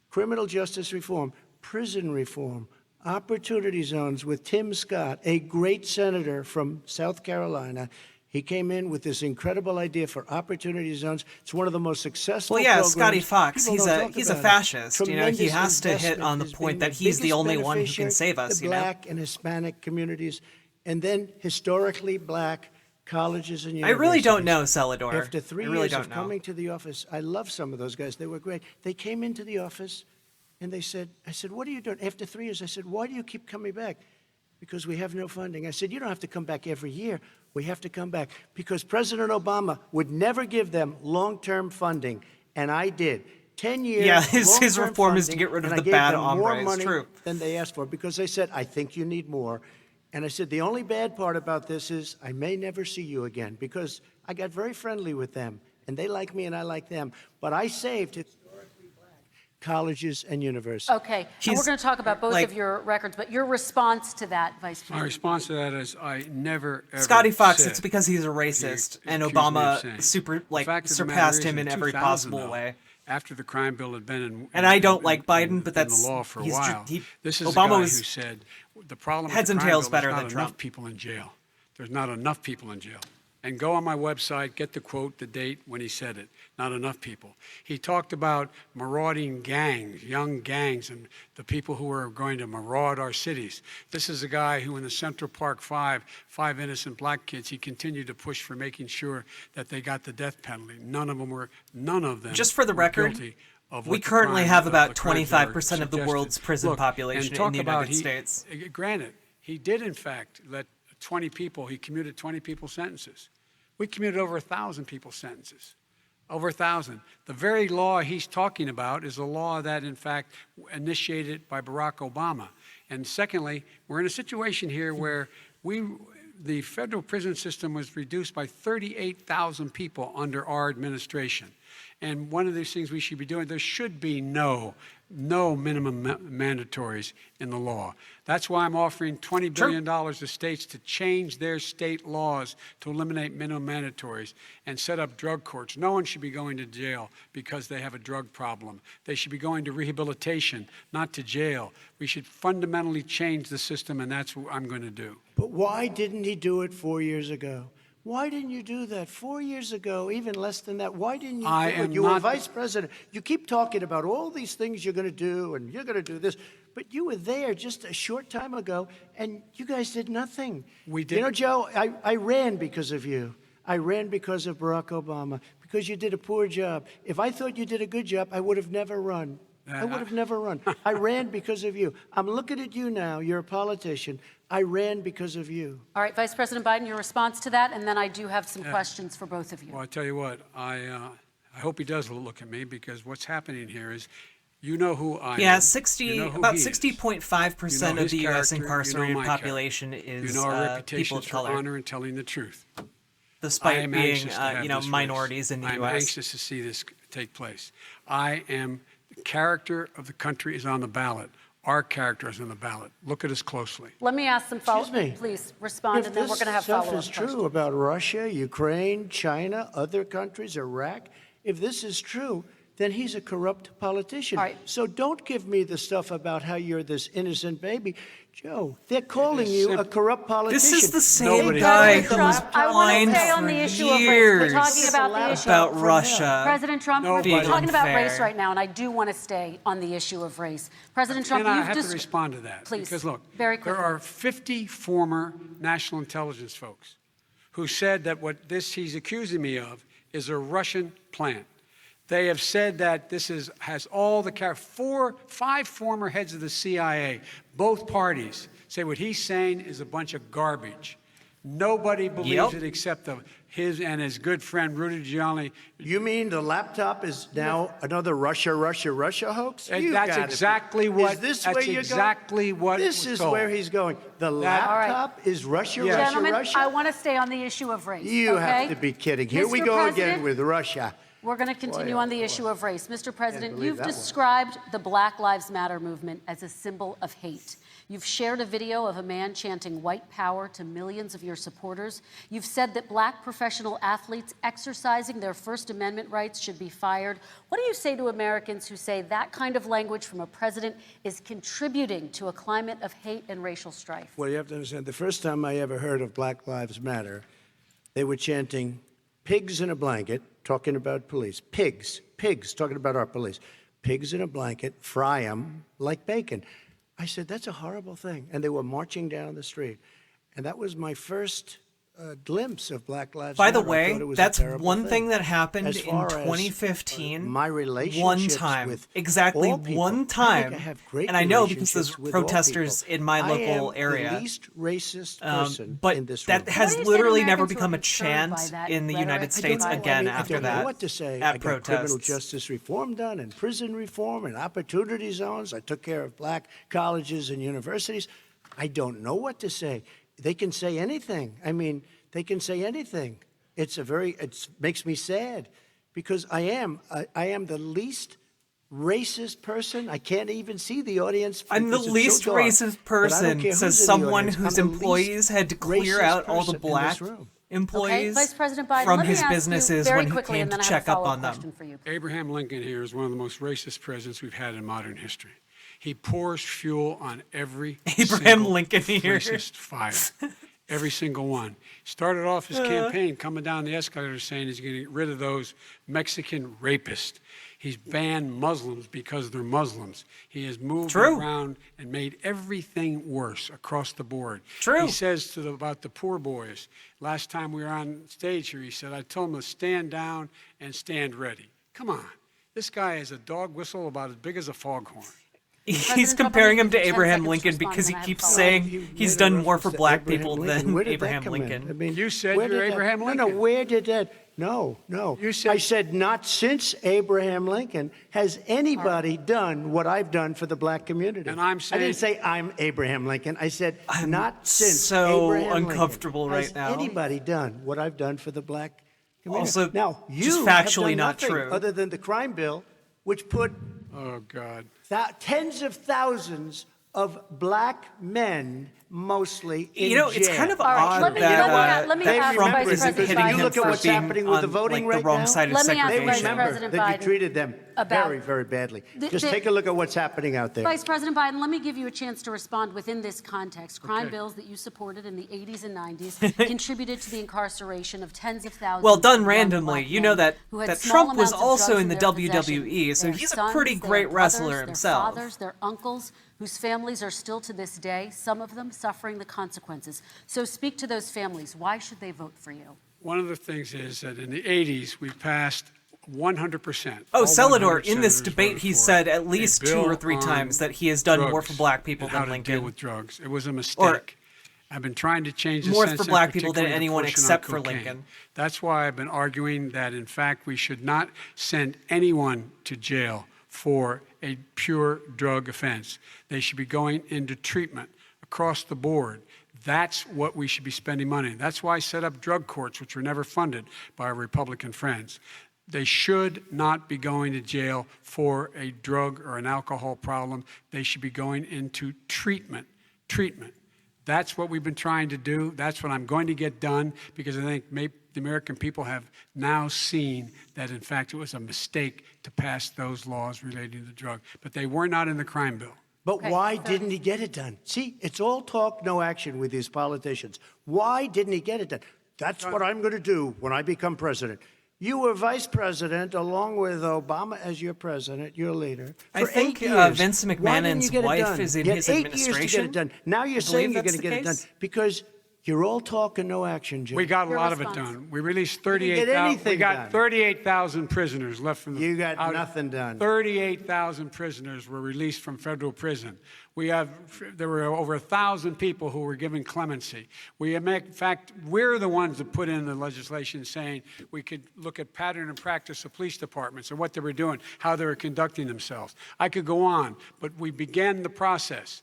Criminal justice reform, prison reform, opportunity zones with Tim Scott, a great senator from South Carolina. He came in with this incredible idea for opportunity zones. It's one of the most successful Well, yeah, programs. Scotty Fox, People he's don't a talk he's a about it. fascist. He Tremendous has to hit investment on the has point been that he's the biggest only one who can beneficiary, save us, the black and Hispanic communities, and then historically black colleges and I universities. really don't know, Celador. After 3 I really years don't of know. coming to the office, I love some of those guys. They were great. They came into the office and they said, I said, what are you doing? After 3 years, I said, why do you keep coming back? Because we have no funding. I said, you don't have to come back every year. We have to come back because President Obama would never give them long-term funding, and I did. 10 years. Yeah, his long-term reform is to funding, get rid of and the I gave bad them more hombres. money True. than they asked for because they said, I think you need more. And I said, the only bad part about this is I may never see you again because I got very friendly with them, and they like me and I like them. But I saved historically black colleges and universities. Okay, and we're He's, going to talk about both like- of your records, but your response to that, Vice My President? response to that is I never ever Scotty Fox, said it's because he's a racist, he and accused me of Obama saying. super The fact of the matter surpassed is, him in every 2000, possible though, way. After the crime bill had been in, And I don't like Biden, but in that's- the law for a he's while. he- This is Obama the guy was who said the problem heads with the and crime tails bill, better there's than not Trump. enough people in jail. There's not enough people in jail. And go on my website, get the quote, the date when he said it. Not enough people. He talked about marauding gangs, young gangs, and the people who are going to maraud our cities. This is a guy who in the Central Park five innocent black kids, he continued to push for making sure that they got the death penalty. None of them Just for the were record, guilty of We what the currently crime- have of about the crimes 25% are of the suggested. world's prison Look, population and talk in the about United States. Granted, he did in fact let 20 people, he commuted 20 people's sentences. We commuted over 1,000 people's sentences. Over 1,000. The very law he's talking about is a law that, in fact, initiated by Barack Obama. And secondly, we're in a situation here where the federal prison system was reduced by 38,000 people under our administration. And one of these things we should be doing, there should be no minimum mandatories in the law. That's why I'm offering $20 billion to states to change their state laws to eliminate minimum mandatories and set up drug courts. No one should be going to jail because they have a drug problem. They should be going to rehabilitation, not to jail. We should fundamentally change the system, and that's what I'm going to do. But why didn't he do it 4 years ago? Why didn't you do that 4 years ago, even less than that? Why didn't you do it? You were vice president. You keep talking about all these things you're going to do, and you're going to do this. But you were there just a short time ago, and you guys did nothing. We did. You know, Joe, I ran because of you. I ran because of Barack Obama, because you did a poor job. If I thought you did a good job, I would have never run. I would have never run. I ran because of you. I'm looking at you now. You're a politician. I ran because of you. All right, Vice President Biden, your response to that, and then I do have some questions for both of you. Well, I tell you what, I hope he does look at me, because what's happening here is, you know who I am. Yeah, about he is. 60.5% of the U.S. incarcerated my population character. is our people reputation of for color, honor and telling the truth. I despite am being anxious to have this race. minorities in the I'm U.S. anxious to see this take place. The character of the country is on the ballot. Our character is on the ballot. Look at us closely. Let me ask some Excuse me. Please respond, If and then we're this going to have stuff follow-up is questions. true about Russia, Ukraine, China, other countries, Iraq, if this is true, then he's a corrupt politician. All right. So don't give me the stuff about how you're this innocent baby. Joe, they're calling you a corrupt politician. This is the same Nobody- guy President who was Trump, I want to blind stay on for the issue of race. years We're talking about the issue about Russia. President Trump, we're being talking about unfair. race right now, and I do want to stay on the issue of race. President Trump, And I you've have just to respond to that. Please, Because look, very there quickly. are 50 former national intelligence folks who said that what he's accusing me of is a Russian plant. They have said that this has all the five former heads of the CIA, both parties, say what he's saying is a bunch of garbage. Nobody believes it except his and his good friend Rudy Giuliani. You mean the laptop is now another Russia hoax? And You that's gotta be- exactly what. Is this that's where you're exactly going? what. This was is told. where he's going. The laptop is Russia, Yes. Russia, Gentlemen, Russia? I want to stay on the issue of race. You okay? have to be kidding. Here we Mr. go President, again with Russia. We're going to continue Boy, on the boy. issue of race. Mr. President, believe you've that one. described the Black Lives Matter movement as a symbol of hate. You've shared a video of a man chanting white power to millions of your supporters. You've said that black professional athletes exercising their First Amendment rights should be fired. What do you say to Americans who say that kind of language from a president is contributing to a climate of hate and racial strife? Well, you have to understand, the first time I ever heard of Black Lives Matter, they were chanting pigs in a blanket, talking about police. Pigs, talking about our police. Pigs in a blanket, fry them like bacon. I said, that's a horrible thing. And they were marching down the street. And that was my first glimpse of Black Lives By Matter. the I way, thought it was a that's terrible one thing that happened As in far as, 2015. my One relationships time, with exactly all people. one I time. think I have great And I know because there's relationships with all protesters people. in my local I am area. the least racist person But in this that room. has What do you say to literally never Americans who are become a concerned by chant that in the rhetoric? United I don't States know. again I after don't know that. what to say. At I got criminal protests. justice reform done and prison reform and opportunity zones. I took care of black colleges and universities. I don't know what to say. They can say anything. I mean, they can say anything. It makes me sad because I am the least racist person. I can't even see the audience. I'm the because it's so least dark. racist But I don't person, care says who's in the someone audience. whose I'm the employees least had to clear racist out all the person in black this room. employees Vice President Biden, from let me his ask you businesses very when he quickly, came and to then I have a check up follow-up on them. question for you. Abraham Lincoln here is one of the most racist presidents we've had in modern history. He pours fuel on every Abraham single Lincoln here. racist fire. Every single one. Started off his campaign coming down the escalator saying he's going to get rid of those Mexican rapists. He's banned Muslims because they're Muslims. He has moved around and made everything worse across the board. True. He says about the poor boys. Last time we were on stage here, he said, I told them to stand down and stand ready. Come on. This guy is a dog whistle about as big as a foghorn. He's Trump, comparing I'm him to gonna give you 10 Abraham seconds to Lincoln respond, because he then I have keeps a follow-up. saying he's done more for black people than Where did that Abraham come in? I Lincoln. mean, You said where you're did that- Abraham No, Lincoln. where did that? No. You said- I said not since Abraham Lincoln has anybody done what I've done for the black community. And I'm I saying- didn't say I'm Abraham Lincoln. I said I'm not since so Abraham uncomfortable Lincoln right has now. anybody done what I've done for the black community. Also, now you just have factually done not nothing true. other than the crime bill, which put Oh, God. tens of thousands of black men, mostly in You know, it's jail. kind of All right, odd let me that ask Trump Vice isn't President hitting Biden him look at for what's being happening with on the voting like, the right wrong now. side of Let me ask They Vice segregation. remember President that you Biden treated them about- very, very badly. The- Just the- take a look at what's happening out there. Vice President Biden, let me give you a chance to respond within this context. Crime Okay. bills that you supported in the 80s and 90s contributed to the incarceration of tens of thousands. Well, done of young randomly. black You know men that who had that small Trump was amounts of also drugs in the their WWE, possession. so Their he's a sons, pretty their great wrestler brothers, himself. Their fathers, their uncles, whose families are still to this day, some of them suffering the consequences. So speak to those families. Why should they vote for you? One of the things is that in the 80s, we passed 100%. Oh, all Salvador, 100 in this senators debate, voted he for said a at least 2 bill or 3 on times that he has done more for drugs black people and than how to Lincoln. deal with drugs. It was a mistake. I've been trying to change the More sense for and black people than particularly the anyone portion on except for cocaine. Lincoln. That's why I've been arguing that, in fact, we should not send anyone to jail for a pure drug offense. They should be going into treatment across the board. That's what we should be spending money on. That's why I set up drug courts, which were never funded by our Republican friends. They should not be going to jail for a drug or an alcohol problem. They should be going into treatment. That's what we've been trying to do. That's what I'm going to get done, because I think the American people have now seen that, in fact, it was a mistake to pass those laws relating to the drug. But they were not in the crime bill. But Okay, why so- didn't he get it done? See, it's all talk, no action with these politicians. Why didn't he get it done? That's what I'm going to do when I become president. You were vice president along with Obama as your president, your leader. I for think 8 years. Vince Why didn't McMahon's you get it wife done? is in You had his 8 years to administration. get it done. Now you're I saying you're believe going to that's get it the done case. because you're all talk and no action, Joe. We got a Your lot of it response. done. We released didn't get 38,000. anything We got done. 38,000 prisoners left from the. You got out- nothing done. 38,000 prisoners were released from federal prison. There were over 1,000 people who were given clemency. In fact, we're the ones that put in the legislation saying we could look at pattern and practice of police departments and what they were doing, how they were conducting themselves. I could go on, but we began the process.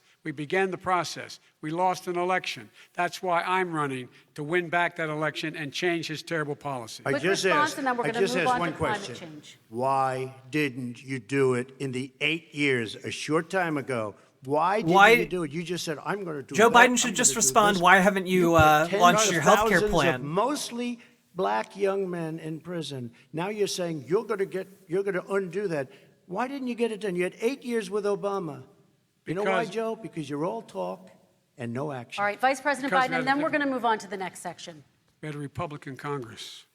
We lost an election. That's why I'm running to win back that election and change his terrible policy. I Quick just response, asked, and then we're I gonna just move asked on to one climate question. change. Why didn't you do it in the 8 years, a short time ago? Why didn't you do it? You just said, I'm going to do Joe that, Biden I'm should just gonna do respond, this. why haven't you put tens launched of your healthcare thousands of plan? mostly black young men in prison. Now you're saying you're going to undo that. Why didn't you get it done? You had 8 years with Obama. You know why, Because- Joe? Because you're all talk and no action. All right, Vice President Because Biden, and then we're going to move on to the next section. We had a Republican Congress.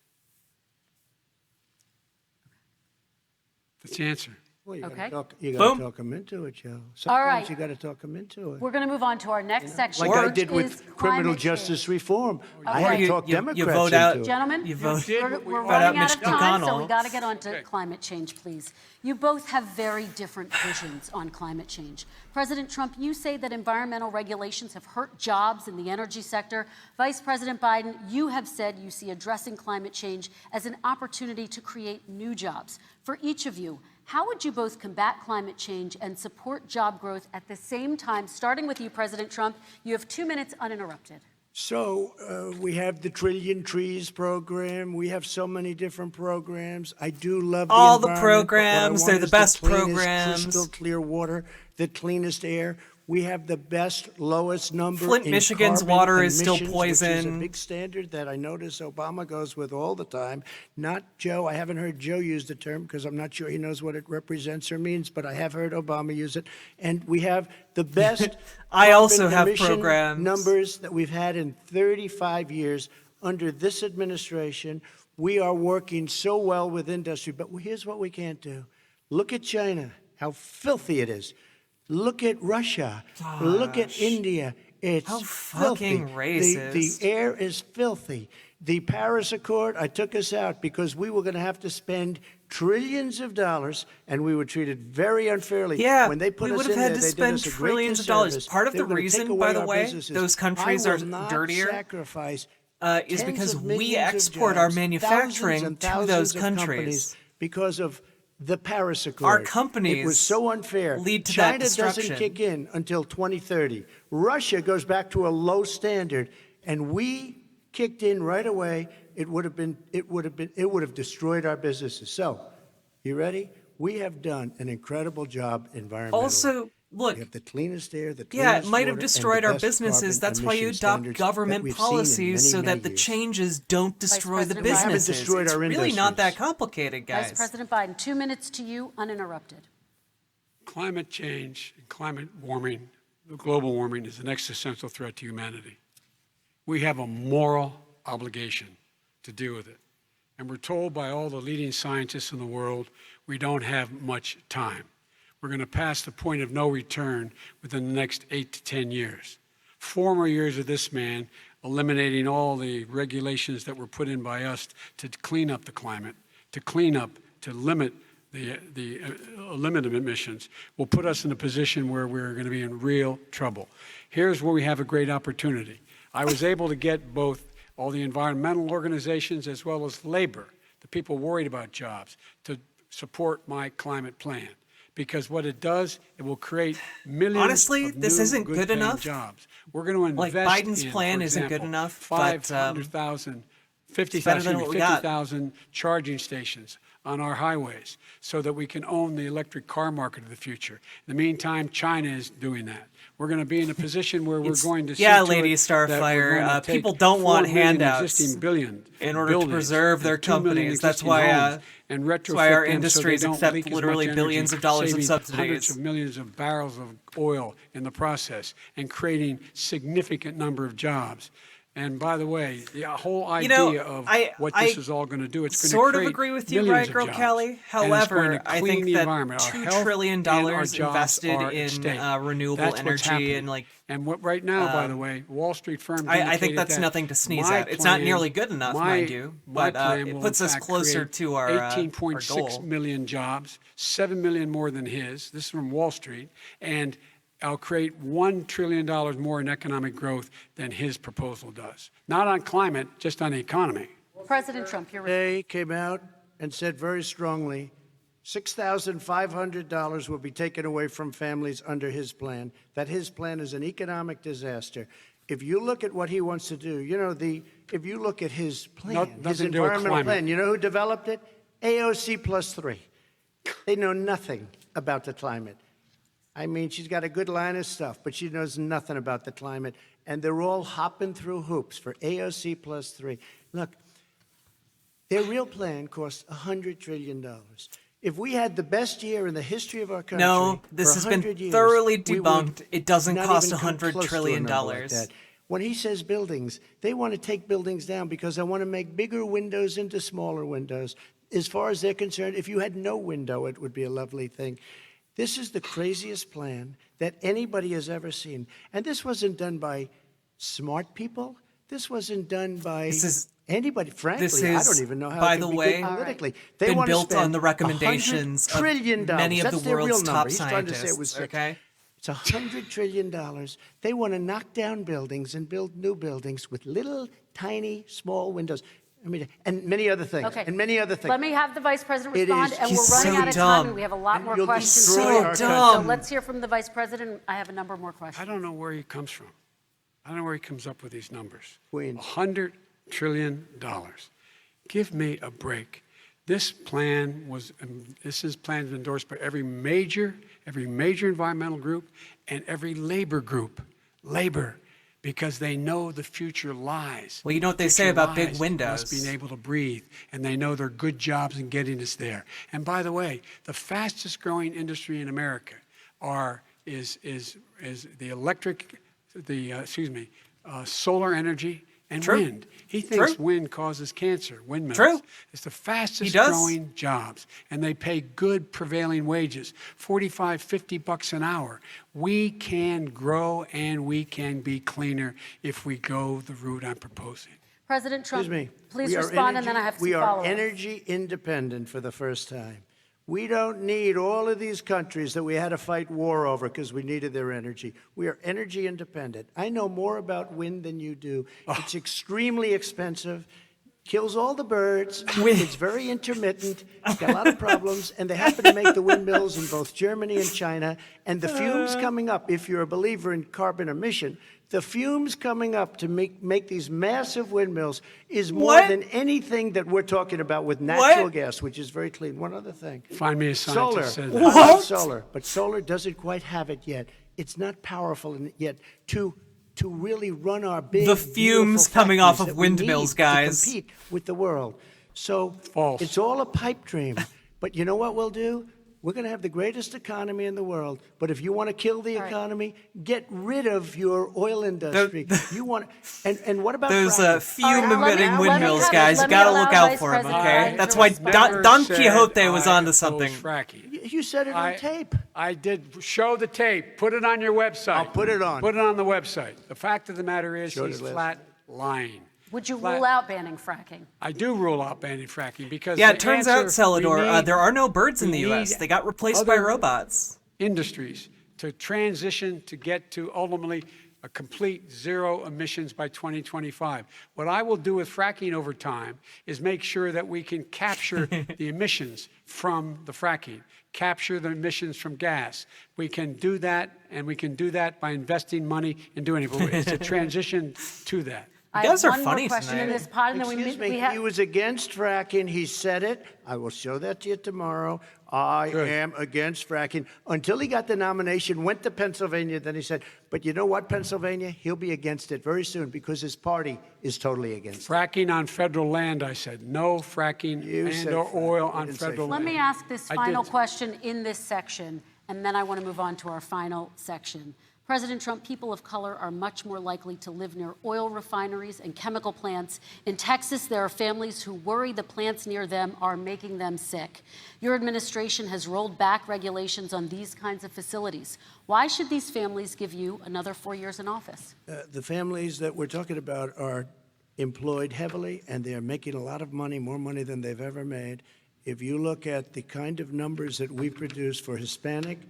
That's the answer. Well, you Okay. got to Boom. talk them into it, Joe. All Sometimes right. you got to talk them into it. We're going to move on to our next section. Like I which did is with criminal climate justice change. reform. I Okay. had to talk You Democrats vote out- into it. Gentlemen, You vote- did we're, what we we're wanted. running out Mitch of time, so McConnell. we got to get on to Okay. climate change, please. You both have very different visions on climate change. President Trump, you say that environmental regulations have hurt jobs in the energy sector. Vice President Biden, you have said you see addressing climate change as an opportunity to create new jobs. For each of you, how would you both combat climate change and support job growth at the same time? Starting with you, President Trump, you have 2 minutes uninterrupted. So we have the Trillion Trees program. We have so many different programs. I do love All the environment, but what I programs, want they're is the best cleanest, programs. Crystal clear water, the cleanest air. We have the best, lowest number. Flint, in Michigan's carbon water is still emissions, which is a poison. big standard that I notice Obama goes with all the time. Not Joe. I haven't heard Joe use the term because I'm not sure he knows what it represents or means, but I have heard Obama use it. And we have the best I also carbon have emission programs. numbers that we've had in 35 years under this administration. We are working so well with industry, but here's what we can't do. Look at China, how filthy it is. Look at Russia. Look at India. It's How filthy. fucking racist. The air is filthy. The Paris Accord, I took us out because we were going to have to spend trillions of dollars, and we were treated very unfairly. Yeah, when they put we us would have in had there, to they did spend us a great trillions of dollars. disservice. Part of They the were gonna take reason, away by the our way, businesses. those countries I are will not dirtier sacrifice is tens because of we millions of export jobs, our manufacturing thousands and to those thousands of countries. companies because of the Paris Accord. Our It companies was so unfair. lead to China that destruction. doesn't kick in until 2030. Russia goes back to a low standard, and we kicked in right away. It would have destroyed our businesses. So, you ready? We have done an incredible job environmentally. Also, look, we have the cleanest air, the cleanest yeah, it might have water, and destroyed the our best businesses. carbon That's why you emission adopt standards government that we've seen in policies so many, that many the years. changes don't destroy the President Biden. We haven't businesses. destroyed It's our really not that industries. complicated, guys. Vice President Biden, 2 minutes to you, uninterrupted. Climate change and climate warming, global warming, is an existential threat to humanity. We have a moral obligation to deal with it. And we're told by all the leading scientists in the world we don't have much time. We're going to pass the point of no return within the next 8 to 10 years. 4 more years of this man eliminating all the regulations that were put in by us to clean up the climate, to limit the emissions, will put us in a position where we're going to be in real trouble. Here's where we have a great opportunity. I was able to get both all the environmental organizations as well as labor, the people worried about jobs, to support my climate plan. Because what it does, it will create millions Honestly, of this new, isn't good good-paying enough. jobs. We're going to invest Like, Biden's in, plan for isn't good example, enough, but, 500,000, better than what we got. 50,000 charging stations on our highways so that we can own the electric car market of the future. In the meantime, China is doing that. We're going to be in a position where we're going to see yeah, to Lady it that we're Starfire, going to take people don't 4 want million handouts existing in order to buildings preserve their and 2 million companies. That's existing why, homes and that's why our retrofit them so they industries don't accept leak as much literally energy, billions of dollars of saving hundreds subsidies. of millions of barrels of oil in the process and creating significant number of jobs. And by the way, the whole idea of what this is all going to do, it's going to sort of create agree with you, millions right, Girl of jobs. Kelly? And it's However, going to I clean think the that environment. Our $2 health trillion and our jobs invested are at in stake. renewable That's what's energy happening. and what right now, by the way, Wall Street firms I think indicated that's that nothing to sneeze my at. It's not plan- nearly good enough, mind you, my but plan it will, puts in us fact, closer create to our 18.6 goal. million jobs, 7 million more than his. This is from Wall Street, and I'll create $1 trillion more in economic growth than his proposal does. Not on climate, just on the economy. President Trump, you're They came out and said very strongly, $6,500 will be taken away from families under his plan, that his plan is an economic disaster. If you look at what he wants to do, if you look at his plan, his nothing to do with environmental climate. plan, you know who developed it? AOC +3. They know nothing about the climate. I mean, she's got a good line of stuff, but she knows nothing about the climate. And they're all hopping through hoops for AOC +3. Look, their real plan cost $100 trillion. If we had the best year in the history of our country, No, this for has been 100 years, thoroughly we would debunked. It doesn't not cost even come $100 close to a trillion. number like that. When he says buildings, they want to take buildings down because they want to make bigger windows into smaller windows. As far as they're concerned, if you had no window, it would be a lovely thing. This is the craziest plan that anybody has ever seen. And this wasn't done by smart people. This wasn't done by anybody. Frankly, I don't even know how by it the could be way, good politically. They been want to built spend on the recommendations $100 trillion. of many of That's the their real world's number. top He's trying to say it was scientists, six. okay? It's $100 trillion. They want to knock down buildings and build new buildings with little, tiny, small windows. I mean, and many other things. Okay. And many other things. Let me have the Vice President It respond, is- and He's we're running so out of time, dumb. and we have a lot And more you'll questions. destroy our So country. So dumb. let's hear from the Vice President. I have a number more questions. I don't know where he comes from. I don't know where he comes up with these numbers. Queens. $100 trillion. Give me a break. This plan was endorsed by every major environmental group and every labor group. Labor, because they know the future lies. Well, you know what they say Future about big lies windows. Us being able to breathe, and they know they're good jobs in getting us there. And by the way, the fastest growing industry in America is the solar energy and True. wind. He thinks True. wind causes cancer, windmills. True. It's the fastest does. growing jobs, and they pay good prevailing wages, $45, $50 an hour. We can grow and we can be cleaner if we go the route I'm proposing. President Trump, Excuse me. please We are respond, and then I have some We are follow-ups. energy independent for the first time. We don't need all of these countries that we had to fight war over because we needed their energy. We are energy independent. I know more about wind than you do. It's extremely expensive, kills all the birds. It's very intermittent. It's got a lot of problems, and they happen to make the windmills in both Germany and China. And the fumes coming up, if you're a believer in carbon emission, the fumes coming up to make these massive windmills is more What? than anything that we're talking about with natural What? gas, which is very clean. One other thing. Find me a Solar. scientist said I that. love What? solar, but solar doesn't quite have it yet. It's not powerful yet to really run our big, The fumes beautiful coming off factories of that we windmills, need guys. to compete with the world. So False. it's all a pipe dream. But you know what we'll do? We're going to have the greatest economy in the world. But if you want to kill the economy, get rid of your oil industry. You want, and what about Those fracking? fume-emitting let me windmills, have- guys. You let me gotta allow look out Vice for them, President okay? Biden That's to why respond. Don Never Quixote said was I onto oppose something. Fracking. You said it on tape. I did show the tape. Put it on your website. I'll put it on. Put it on the website. The fact of the matter is Showed he's it last flat lying. Would you Flat- rule out banning fracking? I do rule out banning fracking because Yeah, the it turns out, answer, we Celador, need- there are no birds in we the U.S. need They got replaced by other robots. industries to transition to get to ultimately a complete zero emissions by 2025. What I will do with fracking over time is make sure that we can capture the emissions from the fracking, capture the emissions from gas. We can do that, and we can do that by investing money and doing it. But it's a transition to that. I guys have are one funny more question in tonight. this pod, and then Excuse we me, have. he was against fracking. He said it. I will show that to you tomorrow. I Good. am against fracking. Until he got the nomination, went to Pennsylvania, then he said, but you know what, Pennsylvania? He'll be against it very soon because his party is totally against it. Fracking on federal land, I said. No fracking You said and or fracking. oil You on didn't say federal fracking. Let land. me ask this I final did. question in this section, and then I want to move on to our final section. President Trump, people of color are much more likely to live near oil refineries and chemical plants. In Texas, there are families who worry the plants near them are making them sick. Your administration has rolled back regulations on these kinds of facilities. Why should these families give you another 4 years in office? The families that we're talking about are employed heavily, and they're making a lot of money, more money than they've ever made. If you look at the kind of numbers that we produce for Hispanic,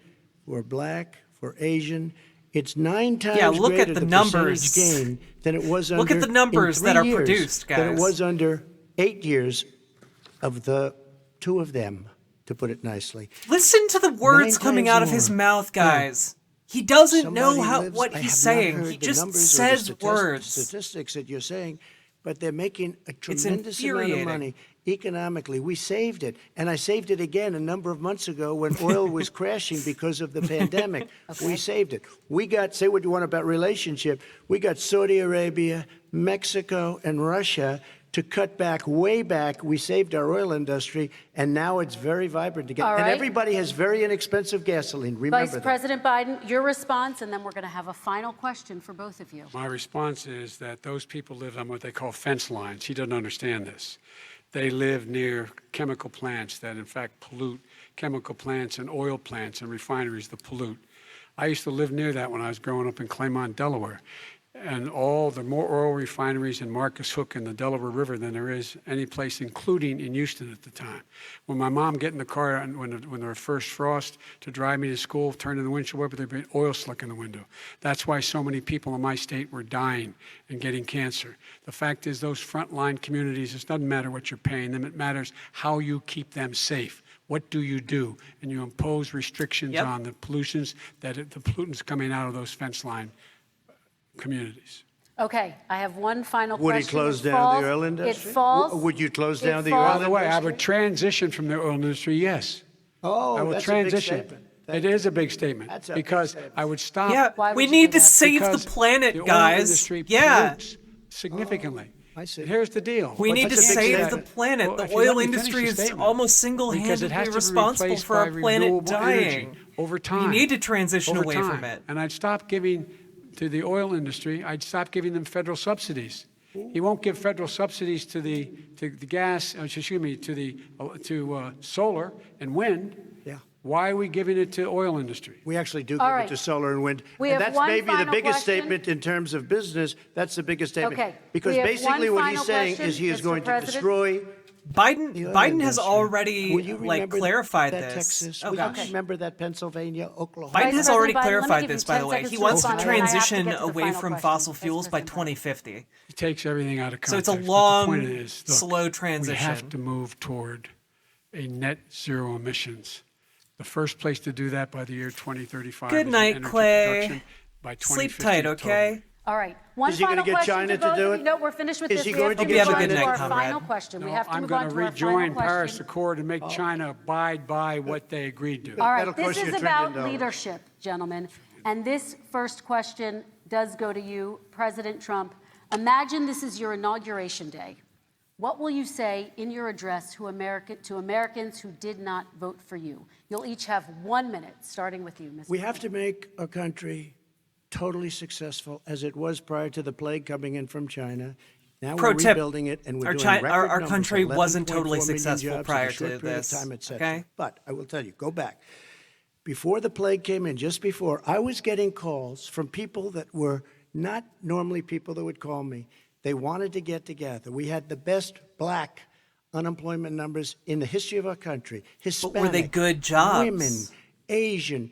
for Black, for Asian, it's 9 times Yeah, look at greater the percentage numbers. gain than it was Look at under the numbers in that 3 are years, produced, than it guys. was under 8 years of the 2 of them, to put it nicely. Listen to the words 9 coming times out of his more. mouth, guys. He doesn't know Somebody lives- what I he's have not saying. heard He the just numbers or the says words. statistics that you're saying, but they're making a tremendous amount of infuriating. money economically. We saved it, and I saved it again a number of months ago when oil was crashing because of the pandemic. We saved it. We got, say what you want about relationship, we got Saudi Arabia, Mexico, and Russia to cut back, way back. We saved our oil industry, and now it's very vibrant again. All And right. everybody has very inexpensive gasoline. Remember Vice that. President Biden, your response, and then we're going to have a final question for both of you. My response is that those people live on what they call fence lines. He doesn't understand this. They live near chemical plants that, in fact, pollute, chemical plants and oil plants and refineries that pollute. I used to live near that when I was growing up in Claymont, Delaware. And all the more oil refineries in Marcus Hook and the Delaware River than there is any place, including in Houston at the time. When my mom get in the car and when there was first frost to drive me to school, turn in the windshield wiper, there'd be oil slick in the window. That's why so many people in my state were dying and getting cancer. The fact is those frontline communities, it doesn't matter what you're paying them, it matters how you keep them safe. What do? And you impose restrictions on the pollutions, the pollutants coming out of those fence line communities. Okay, I have one final Would he question. close It down falls- the oil industry? It falls. Would you close it down the falls- oil By the way, I would industry? transition from the oil industry, yes. Oh, I will that's transition. a big statement. It is a big statement That's a big because statement. I would stop. Yeah, Why we would you need do to that? save the because planet, the oil guys. industry Yeah. pollutes significantly. I see. And here's the deal. We need to That's a big save the statement. planet. Well, The if you let oil me finish industry the is statement, almost because it has single-handedly to be responsible replaced for our by planet renewable energy dying. over time. We need to transition over away time. from it. And I'd stop giving to the oil industry. I'd stop giving them federal subsidies. He won't give federal subsidies to the gas. Excuse me, to solar and wind. Yeah. Why are we giving it to oil industry? We actually do All give right. it to solar and wind. We And have that's one maybe the final biggest question. statement in terms of business. That's the biggest statement. Okay. Because We have basically one what he's final saying question, is he is Mr. going to President. destroy Biden the oil Biden has industry. already Will you like remember clarified that this. Texas? Oh Will gosh. you remember that Pennsylvania, Oklahoma? Biden Vice has already President Biden, let me clarified give you this, by 10 the way. seconds He to wants to respond, and then I have to transition get to the away final from question. fossil Vice fuels by President Biden. 2050. He takes everything out of So context. it's a but the long, point is, look, slow we transition. have to move toward a net zero emissions. The first place to do that by the year 2035 Good is in night, energy Clay. production by 2050. Sleep tight, okay? totally. All right. One Is he final gonna get question China to to both do of it? you. No, we're finished with Is this. he We going have to to get move China on to to do it? our Comrade. final question. We No, have to I'm move going on to to our rejoin final Paris question. Accord and make China abide by what they agreed to. All right, That'll this cost you is $1 about trillion. leadership, gentlemen. And this first question does go to you, President Trump. Imagine this is your inauguration day. What will you say in your address to Americans who did not vote for you? You'll each have 1 minute, starting with you, Mr. We have to make our country totally successful as it was prior to the plague coming in from China. Now Pro we're tip, rebuilding it, and we're our doing Chi- record our numbers, country wasn't 11.4 totally million successful jobs in a prior short to period of this, time, et cetera. okay? But I will tell you, go back. Before the plague came in, just before, I was getting calls from people that were not normally people that would call me. They wanted to get together. We had the best black unemployment numbers in the history of our country. Hispanic, were they good jobs? women, Asian,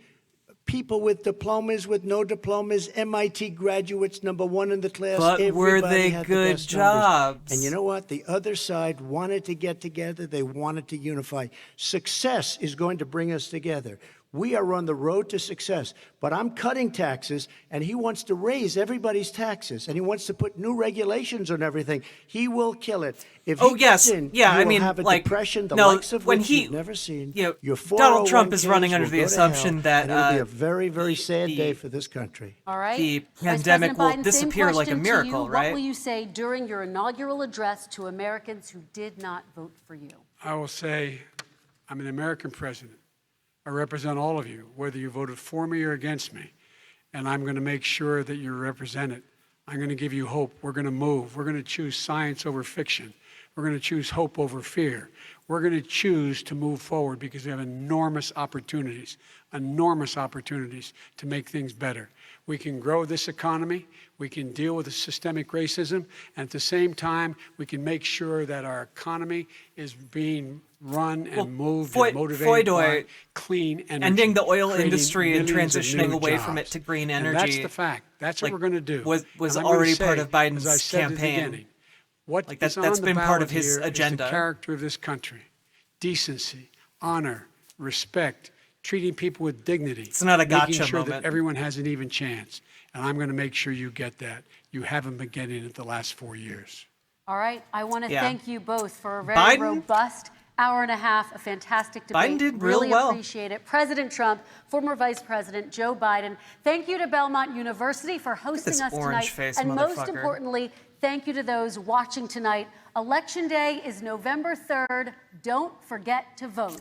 people with diplomas, with no diplomas, MIT graduates, #1 in the class. But were Everybody they had the good best numbers. jobs? And you know what? The other side wanted to get together. They wanted to unify. Success is going to bring us together. We are on the road to success, but I'm cutting taxes, and he wants to raise everybody's taxes, and he wants to put new regulations on everything. He will kill it. If Oh, he yes. gets in, Yeah, you I will mean, have a like, depression, the no, likes of when which he- you've never seen. you know, Your Donald Trump is 401ks running under will the go to assumption hell, that, and it'll be a uh, very, very sad the- day for this country. All right. The Vice pandemic President will Biden, same disappear like a question to miracle, you. right? What will you say during your inaugural address to Americans who did not vote for you? I will say, I'm an American president. I represent all of you, whether you voted for me or against me. And I'm going to make sure that you're represented. I'm going to give you hope. We're going to move. We're going to choose science over fiction. We're going to choose hope over fear. We're going to choose to move forward because we have enormous opportunities to make things better. We can grow this economy. We can deal with the systemic racism. And at the same time, we can make sure that our economy is being run and moved and motivated by clean energy. ending the oil creating industry and millions of transitioning new away from it jobs. to green And energy. that's the fact. That's what like, we're going to do. was And I'm gonna already say, part of Biden's as I said at the campaign. beginning, what Like, is that's on the been part of ballot his here is agenda. the character of this country. Decency, honor, respect, treating people with dignity. It's not a gotcha making sure moment. that everyone has an even chance. And I'm going to make sure you get that. You haven't been getting it the last 4 years. All right. I want to Yeah. thank you both for a very Biden- robust hour and a half, a fantastic debate. Biden did real really well. appreciate it. President Trump, former Vice President Joe Biden, thank you to Belmont University for hosting this us tonight. orange-faced And most motherfucker. importantly, thank you to those watching tonight. Election Day is November 3rd. Don't forget to vote.